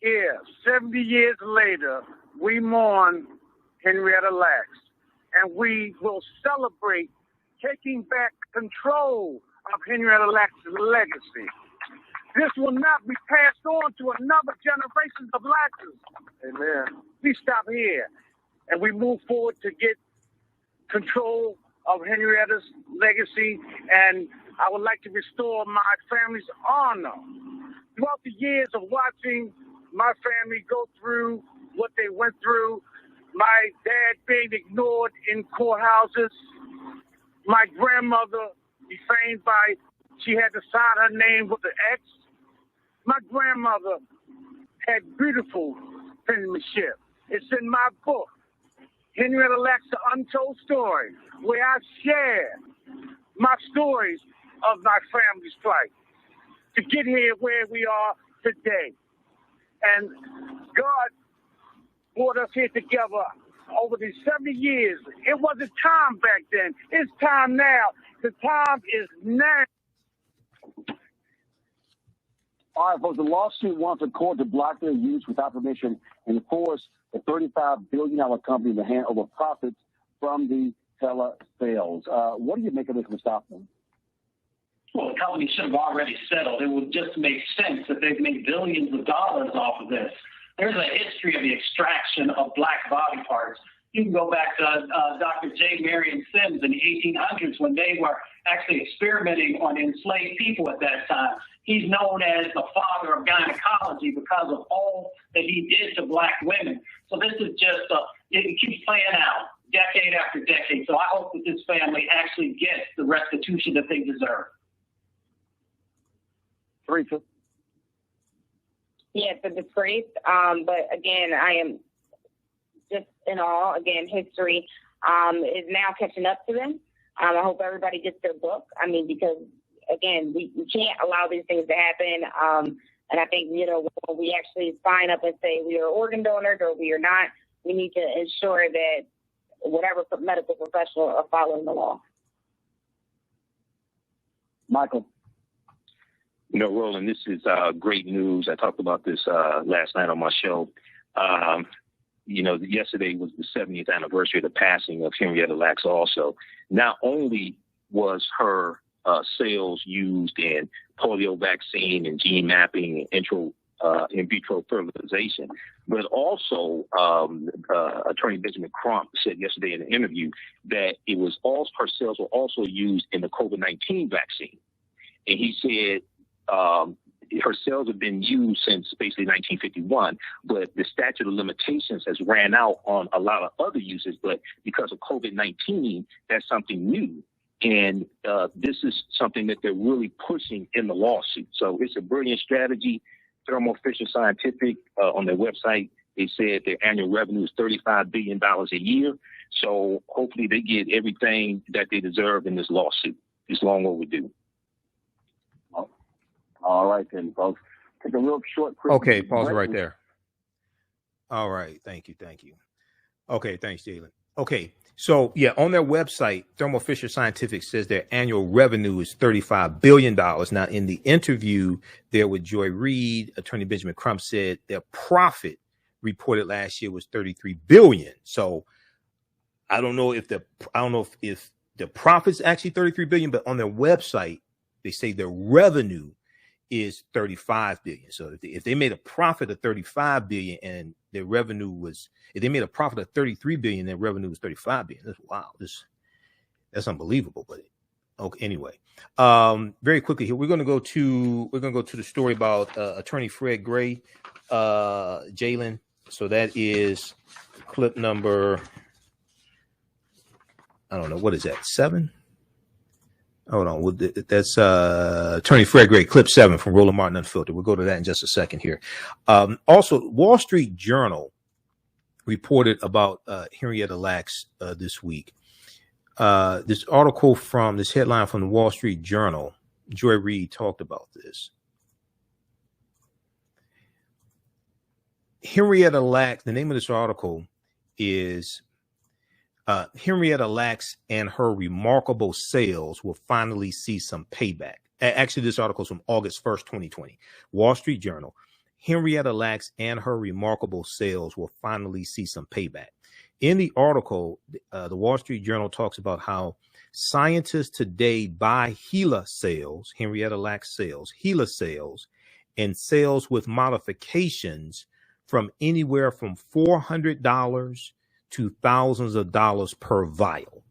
Yeah, 70 years later, we mourn Henrietta Lacks, and we will celebrate taking back control of Henrietta Lacks' legacy. This will not be passed on to another generation of Lackses. Amen. We stop here and we move forward to get control of Henrietta's legacy, and I would like to restore my family's honor. Throughout the years of watching my family go through what they went through, my dad being ignored in courthouses, my grandmother defamed by, she had to sign her name with an X. My grandmother had beautiful penmanship. It's in my book, Henrietta Lacks, The Untold Story, where I share my stories of my family's plight to get here where we are today. And God brought us here together over these 70 years. It wasn't time back then. It's time now. The time is now. All right, folks, the lawsuit wants a court to block their use without permission and force the $35 billion company to hand over profits from the telesales. What do you make of this, Mustafa? Well, the company should have already settled. It would just make sense that they've made billions of dollars off of this. There's a history of the extraction of black body parts. You can go back to Dr. J. Marion Sims in the 1800s when they were actually experimenting on enslaved people at that time. He's known as the father of gynecology because of all that he did to black women. So this is just, it keeps playing out decade after decade. So I hope that this family actually gets the restitution that they deserve. Teresa. Yeah, it's a disgrace. But again, I am just in awe. Again, history is now catching up to them. I hope everybody gets their book. I mean, because again, we can't allow these things to happen. And I think, you know, when we actually sign up and say we are organ donors or we are not, we need to ensure that whatever medical professional are following the law. Michael. You know, Roland, this is great news. I talked about this last night on my show. You know, yesterday was the 70th anniversary of the passing of Henrietta Lacks also. Not only was her cells used in polio vaccine and gene mapping and in vitro fertilization, but also Attorney Benjamin Crump said yesterday in an interview that it was also, her cells were also used in the COVID-19 vaccine. And he said her cells have been used since basically 1951, but the statute of limitations has ran out on a lot of other uses. But because of COVID-19, that's something new. And this is something that they're really pushing in the lawsuit. So it's a brilliant strategy. Thermo Fisher Scientific, on their website, they said their annual revenue is $35 billion a year. So hopefully they get everything that they deserve in this lawsuit. It's long overdue. All right, then, folks. Take a real short break. Okay, pause it right there. All right. Thank you. Okay, thanks, Jalen. Okay. So, yeah, on their website, Thermo Fisher Scientific says their annual revenue is $35 billion. Now, in the interview there with Joy Reid, attorney Benjamin Crump said their profit reported last year was $33 billion. So I don't know if the profit's actually $33 billion, but on their website, they say their revenue is $35 billion. So if they made a profit of $35 billion and their revenue was, if they made a profit of $33 billion, their revenue was $35 billion. That's wow. That's unbelievable. But okay, anyway, very quickly here, we're going to go to the story about attorney Fred Gray, Jalen. So that is clip number, I don't know, what is that, 7? Hold on, that's attorney Fred Gray, clip 7 from Roland Martin Unfiltered. We'll go to that in just a second here. Also, Wall Street Journal reported about Henrietta Lacks this week. This article from this headline from the Wall Street Journal, Joy Reid talked about this. Henrietta Lacks, the name of this article is Henrietta Lacks and her remarkable sales will finally see some payback. Actually, this article is from August 1st, 2020. Wall Street Journal. Henrietta Lacks and her remarkable sales will finally see some payback. In the article, the Wall Street Journal talks about how scientists today buy HeLa cells, Henrietta Lacks cells, HeLa cells, and cells with modifications from anywhere from $400 to thousands of dollars per vial.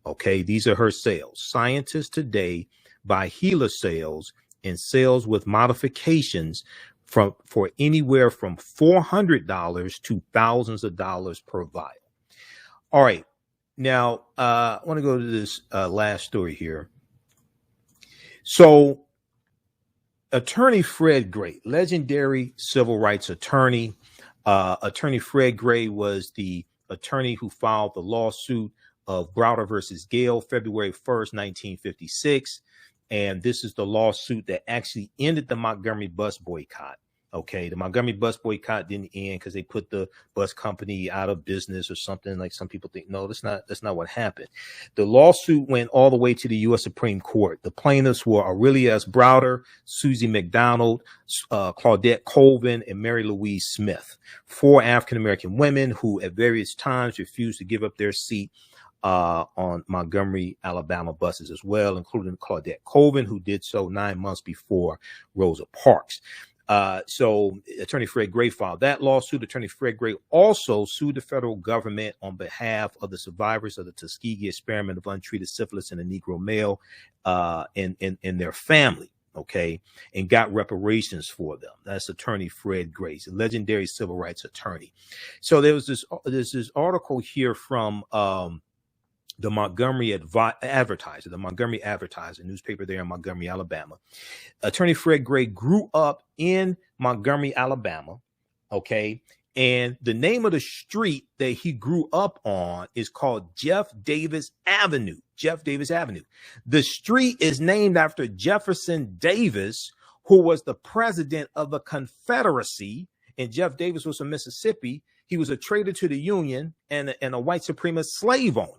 Okay, these are her sales. Scientists today buy HeLa cells and cells with modifications for anywhere from $400 to thousands of dollars per vial. All right, now I want to go to this last story here. So, attorney Fred Gray, legendary civil rights attorney. Attorney Fred Gray was the attorney who filed the lawsuit of Browder versus Gale, February 1st, 1956. And this is the lawsuit that actually ended the Montgomery Bus Boycott. Okay, the Montgomery Bus Boycott didn't end because they put the bus company out of business or something, like some people think. No, that's not what happened. The lawsuit went all the way to the U.S. Supreme Court. The plaintiffs were Aurelia S. Browder, Susie McDonald, Claudette Colvin, and Mary Louise Smith, 4 African-American women who at various times refused to give up their seat on Montgomery, Alabama buses as well, including Claudette Colvin, who did so 9 months before Rosa Parks. So attorney Fred Gray filed that lawsuit. Attorney Fred Gray also sued the federal government on behalf of the survivors of the Tuskegee Experiment of untreated syphilis in a Negro male and their family, okay, and got reparations for them. That's attorney Fred Gray, a legendary civil rights attorney. So there's this article here from the Montgomery Advertiser, newspaper there in Montgomery, Alabama. Attorney Fred Gray grew up in Montgomery, Alabama, okay? And the name of the street that he grew up on is called Jeff Davis Avenue. Jeff Davis Avenue. The street is named after Jefferson Davis, who was the president of the Confederacy, and Jeff Davis was from Mississippi. He was a traitor to the Union and a white supremacist slave owner.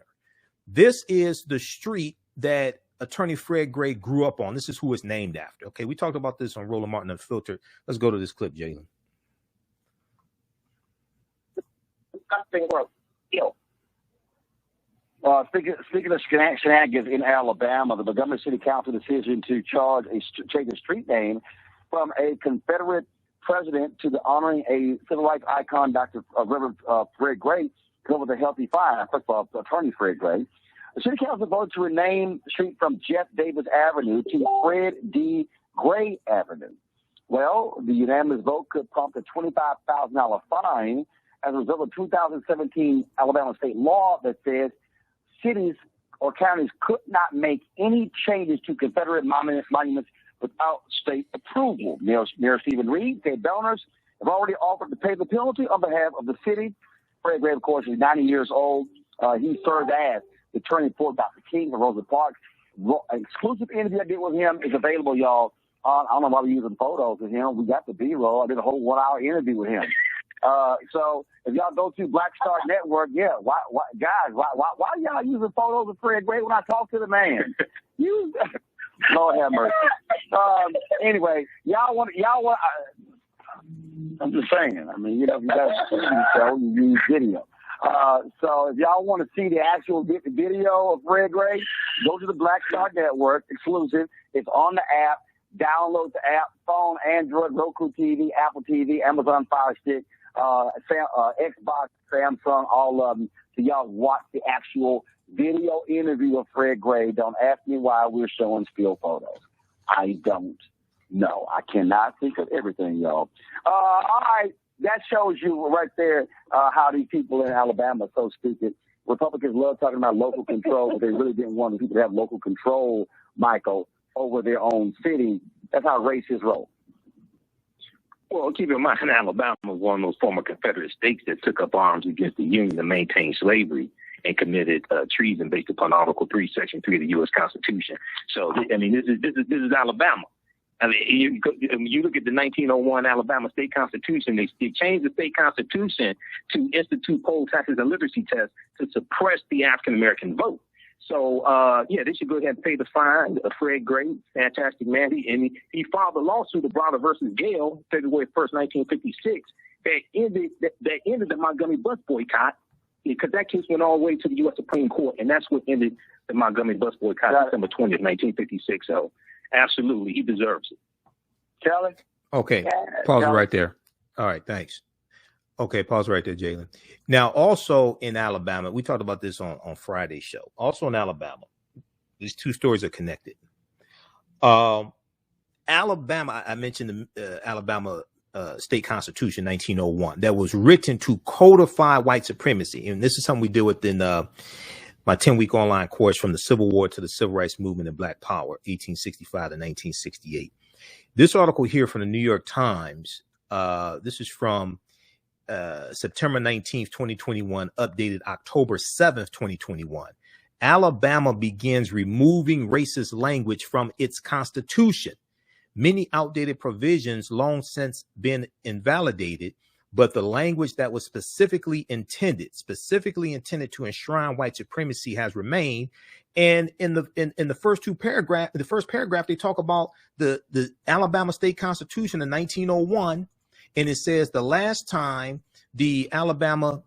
This is the street that attorney Fred Gray grew up on. This is who it's named after. Okay, we talked about this on Roland Martin Unfiltered. Let's go to this clip, Jalen. Speaking of shenanigans in Alabama, the Montgomery City Council decision to change a street name from a Confederate president to the honoring a civil rights icon, Dr. Reverend Fred Gray, come with a healthy fine. First of all, attorney Fred Gray. The city council voted to rename the street from Jeff Davis Avenue to Fred D. Gray Avenue. Well, the unanimous vote could prompt a $25,000 fine as a result of 2017 Alabama state law that says cities or counties could not make any changes to Confederate monuments without state approval. Mayor Stephen Reed said donors have already offered to pay the penalty on behalf of the city. Fred Gray, of course, is 90 years old. He served as the attorney for Dr. King of Rosa Parks. Exclusive interview I did with him is available, y'all. I don't know why we're using photos of him. We got the B-roll. I did a whole 1-hour interview with him. So if y'all go to Black Star Network, why y'all using photos of Fred Gray when I talk to the man? Lord have mercy. Anyway, I'm just saying. I mean, you got to show, you use video. So if y'all want to see the actual video of Fred Gray, go to the Black Star Network, exclusive. It's on the app. Download the app, phone, Android, Roku TV, Apple TV, Amazon Fire Stick, Xbox, Samsung, all of them. So y'all watch the actual video interview of Fred Gray. Don't ask me why we're showing still photos. I don't know. I cannot think of everything, y'all. All right. That shows you right there how these people in Alabama are so stupid. Republicans love talking about local control, but they really didn't want the people to have local control, Michael, over their own city. That's how racists roll. Well, keep in mind, Alabama was one of those former Confederate states that took up arms against the Union to maintain slavery and committed treason based upon Article 3, Section 3 of the U.S. Constitution. So, I mean, this is Alabama. I mean, you look at the 1901 Alabama State Constitution, they changed the state constitution to institute poll taxes and literacy tests to suppress the African-American vote. So, they should go ahead and pay the fine. Fred Gray, fantastic man. He filed a lawsuit of Browder versus Gale, February 1st, 1956, that ended the Montgomery Bus Boycott, because that case went all the way to the U.S. Supreme Court, and that's what ended the Montgomery Bus Boycott December 20th, 1956. So, absolutely, he deserves it. Kelly? Okay, pause right there. All right, thanks. Okay, pause right there, Jalen. Now, also in Alabama, we talked about this on Friday's show. Also in Alabama, these two stories are connected. Alabama, I mentioned the Alabama State Constitution, 1901, that was written to codify white supremacy. And this is something we deal with in my 10-week online course, From the Civil War to the Civil Rights Movement and Black Power, 1865 to 1968. This article here from the New York Times, this is from September 19th, 2021, updated October 7th, 2021. Alabama begins removing racist language from its constitution. Many outdated provisions long since been invalidated, but the language that was specifically intended to enshrine white supremacy has remained. And in the first paragraph, they talk about the Alabama State Constitution in 1901. And it says the last time Alabama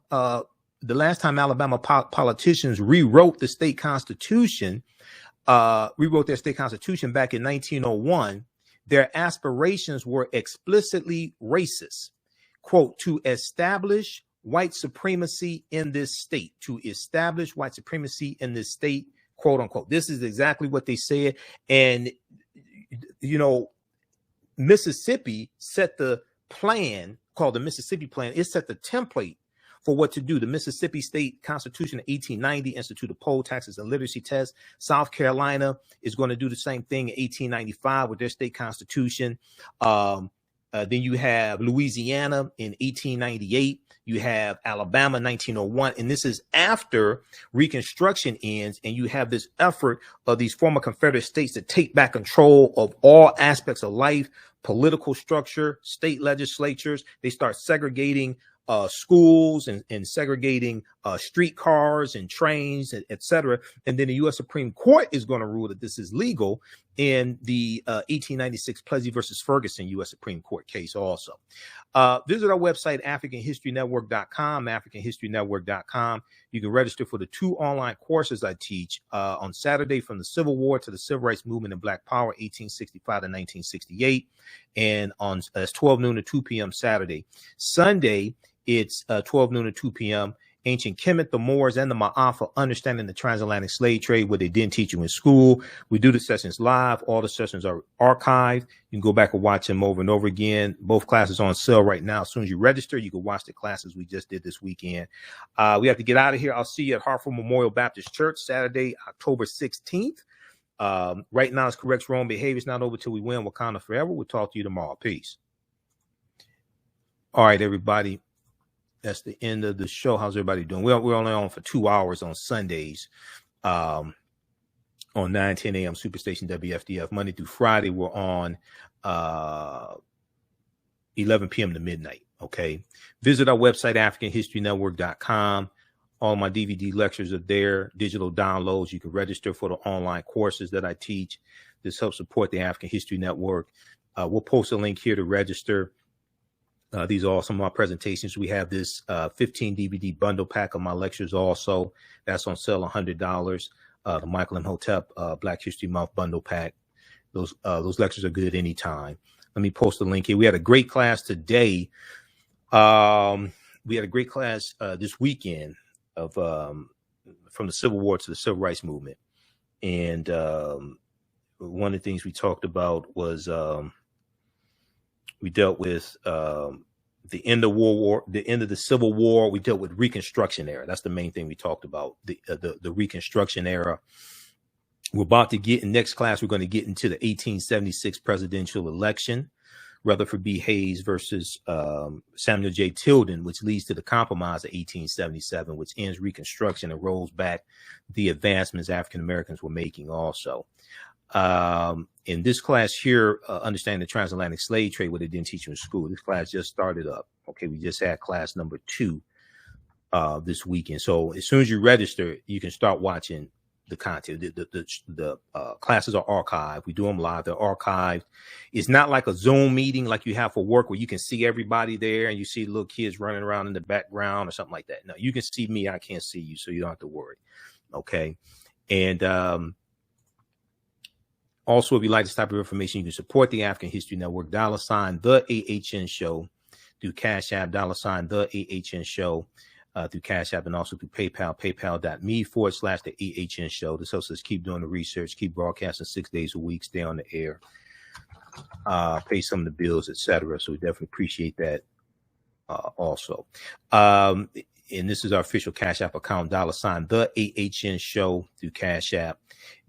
politicians rewrote their state constitution back in 1901, their aspirations were explicitly racist. Quote, to establish white supremacy in this state, quote unquote. This is exactly what they said. And, Mississippi set the plan called the Mississippi Plan. It set the template for what to do. The Mississippi State Constitution of 1890 instituted poll taxes and literacy tests. South Carolina is going to do the same thing in 1895 with their state constitution. Then you have Louisiana in 1898. You have Alabama 1901. And this is after Reconstruction ends. And you have this effort of these former Confederate states to take back control of all aspects of life, political structure, state legislatures. They start segregating schools and segregating streetcars and trains, et cetera. And then the U.S. Supreme Court is going to rule that this is legal in the 1896 Plessy versus Ferguson U.S. Supreme Court case also. Visit our website, AfricanHistoryNetwork.com, AfricanHistoryNetwork.com. You can register for the 2 online courses I teach on Saturday, From the Civil War to the Civil Rights Movement and Black Power, 1865 to 1968. And it's 12 noon to 2 p.m. Saturday. Sunday, it's 12 noon to 2 p.m. Ancient Kemet, the Moors, and the Maafa, Understanding the Transatlantic Slave Trade, what they didn't teach you in school. We do the sessions live. All the sessions are archived. You can go back and watch them over and over again. Both classes are on sale right now. As soon as you register, you can watch the classes we just did this weekend. We have to get out of here. I'll see you at Hartford Memorial Baptist Church, Saturday, October 16th. Right now, it's correct wrong behavior. It's not over till we win. Wakanda forever. We'll talk to you tomorrow. Peace. All right, everybody. That's the end of the show. How's everybody doing? We're only on for 2 hours on Sundays, on 9-10 a.m. Superstation WFDF. Monday through Friday, we're on 11 p.m. to midnight. Okay. Visit our website, AfricanHistoryNetwork.com. All my DVD lectures are there, digital downloads. You can register for the online courses that I teach. This helps support the African History Network. We'll post a link here to register. These are all some of my presentations. We have this 15 DVD bundle pack of my lectures also. That's on sale, $100. The Michael Imhotep Black History Month bundle pack. Those lectures are good anytime. Let me post a link here. We had a great class today. We had a great class this weekend of from the Civil War to the Civil Rights Movement. And one of the things we talked about was we dealt with the end of World War, the end of the Civil War. We dealt with Reconstruction era. That's the main thing we talked about, the Reconstruction era. We're about to get in next class. We're going to get into the 1876 presidential election, Rutherford B. Hayes versus Samuel J. Tilden, which leads to the Compromise of 1877, which ends Reconstruction and rolls back the advancements African Americans were making also. In this class here, understanding the transatlantic slave trade, what they didn't teach you in school. This class just started up. Okay, we just had class number 2 this weekend. So as soon as you register, you can start watching the content. The classes are archived. We do them live. They're archived. It's not like a Zoom meeting like you have for work where you can see everybody there and you see little kids running around in the background or something like that. No, you can see me. I can't see you, so you don't have to worry. Okay, and also, if you like this type of information, you can support the African History Network, $ the AHN Show through Cash App, $ the AHN Show through Cash App, and also through PayPal, paypal.me/the AHN Show. This helps us keep doing the research, keep broadcasting 6 days a week, stay on the air, pay some of the bills, etc. So we definitely appreciate that also. And this is our official Cash App account, $ the AHN Show through Cash App.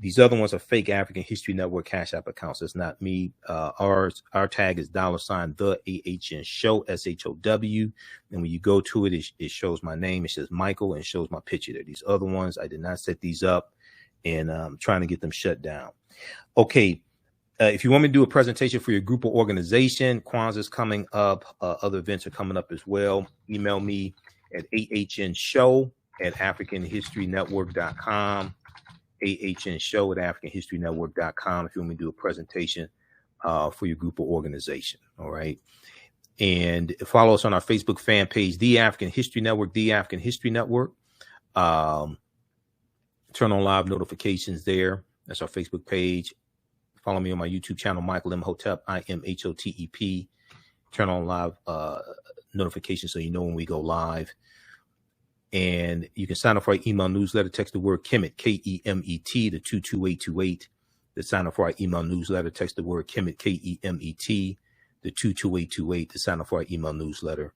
These other ones are fake African History Network Cash App accounts. It's not me. Our tag is $ the AHN Show, SHOW. And when you go to it, it shows my name. It says Michael and shows my picture there. These other ones, I did not set these up, and I'm trying to get them shut down. Okay. If you want me to do a presentation for your group or organization, Kwanzaa's coming up. Other events are coming up as well. Email me at ahnshow@africanhistorynetwork.com, ahnshow@africanhistorynetwork.com if you want me to do a presentation for your group or organization. All right. And follow us on our Facebook fan page, The African History Network, The African History Network. Turn on live notifications there. That's our Facebook page. Follow me on my YouTube channel, Michael Imhotep, IMHOTEP. Turn on live notifications so you know when we go live. And you can sign up for our email newsletter. Text the word Kemet, Kemet, to 22828. To sign up for our email newsletter, text the word Kemet, Kemet, to 22828. To sign up for our email newsletter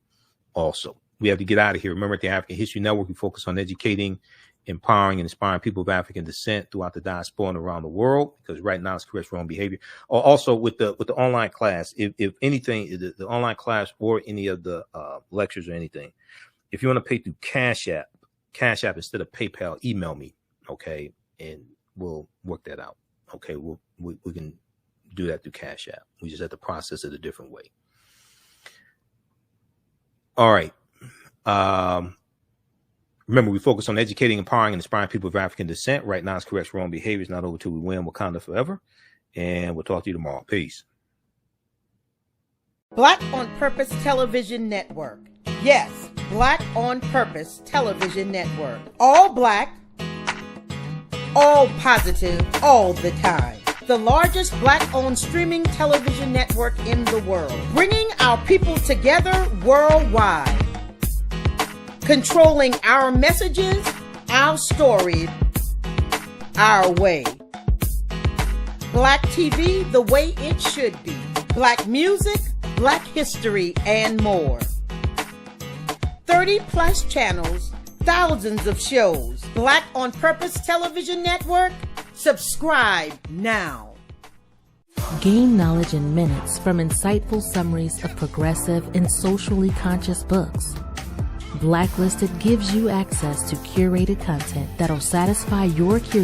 also. We have to get out of here. Remember, at the African History Network, we focus on educating, empowering, and inspiring people of African descent throughout the diaspora and around the world, because right now it's correct wrong behavior. Also, with the online class, if anything, the online class or any of the lectures or anything, if you want to pay through Cash App instead of PayPal, email me, okay, and we'll work that out. Okay, we can do that through Cash App. We just have to process it a different way. All right. Remember, we focus on educating, empowering, and inspiring people of African descent. Right now, it's correct wrong behavior. It's not over till we win. Wakanda forever. And we'll talk to you tomorrow. Peace. Black on Purpose Television Network. Yes, Black on Purpose Television Network. All black, all positive, all the time. The largest black-owned streaming television network in the world. Bringing our people together worldwide. Controlling our messages, our stories, our way. Black TV the way it should be. Black music, Black history, and more. 30+ channels, thousands of shows. Black on Purpose Television Network. Subscribe now. Gain knowledge in minutes from insightful summaries of progressive and socially conscious books. Blacklisted gives you access to curated content that'll satisfy your curiosity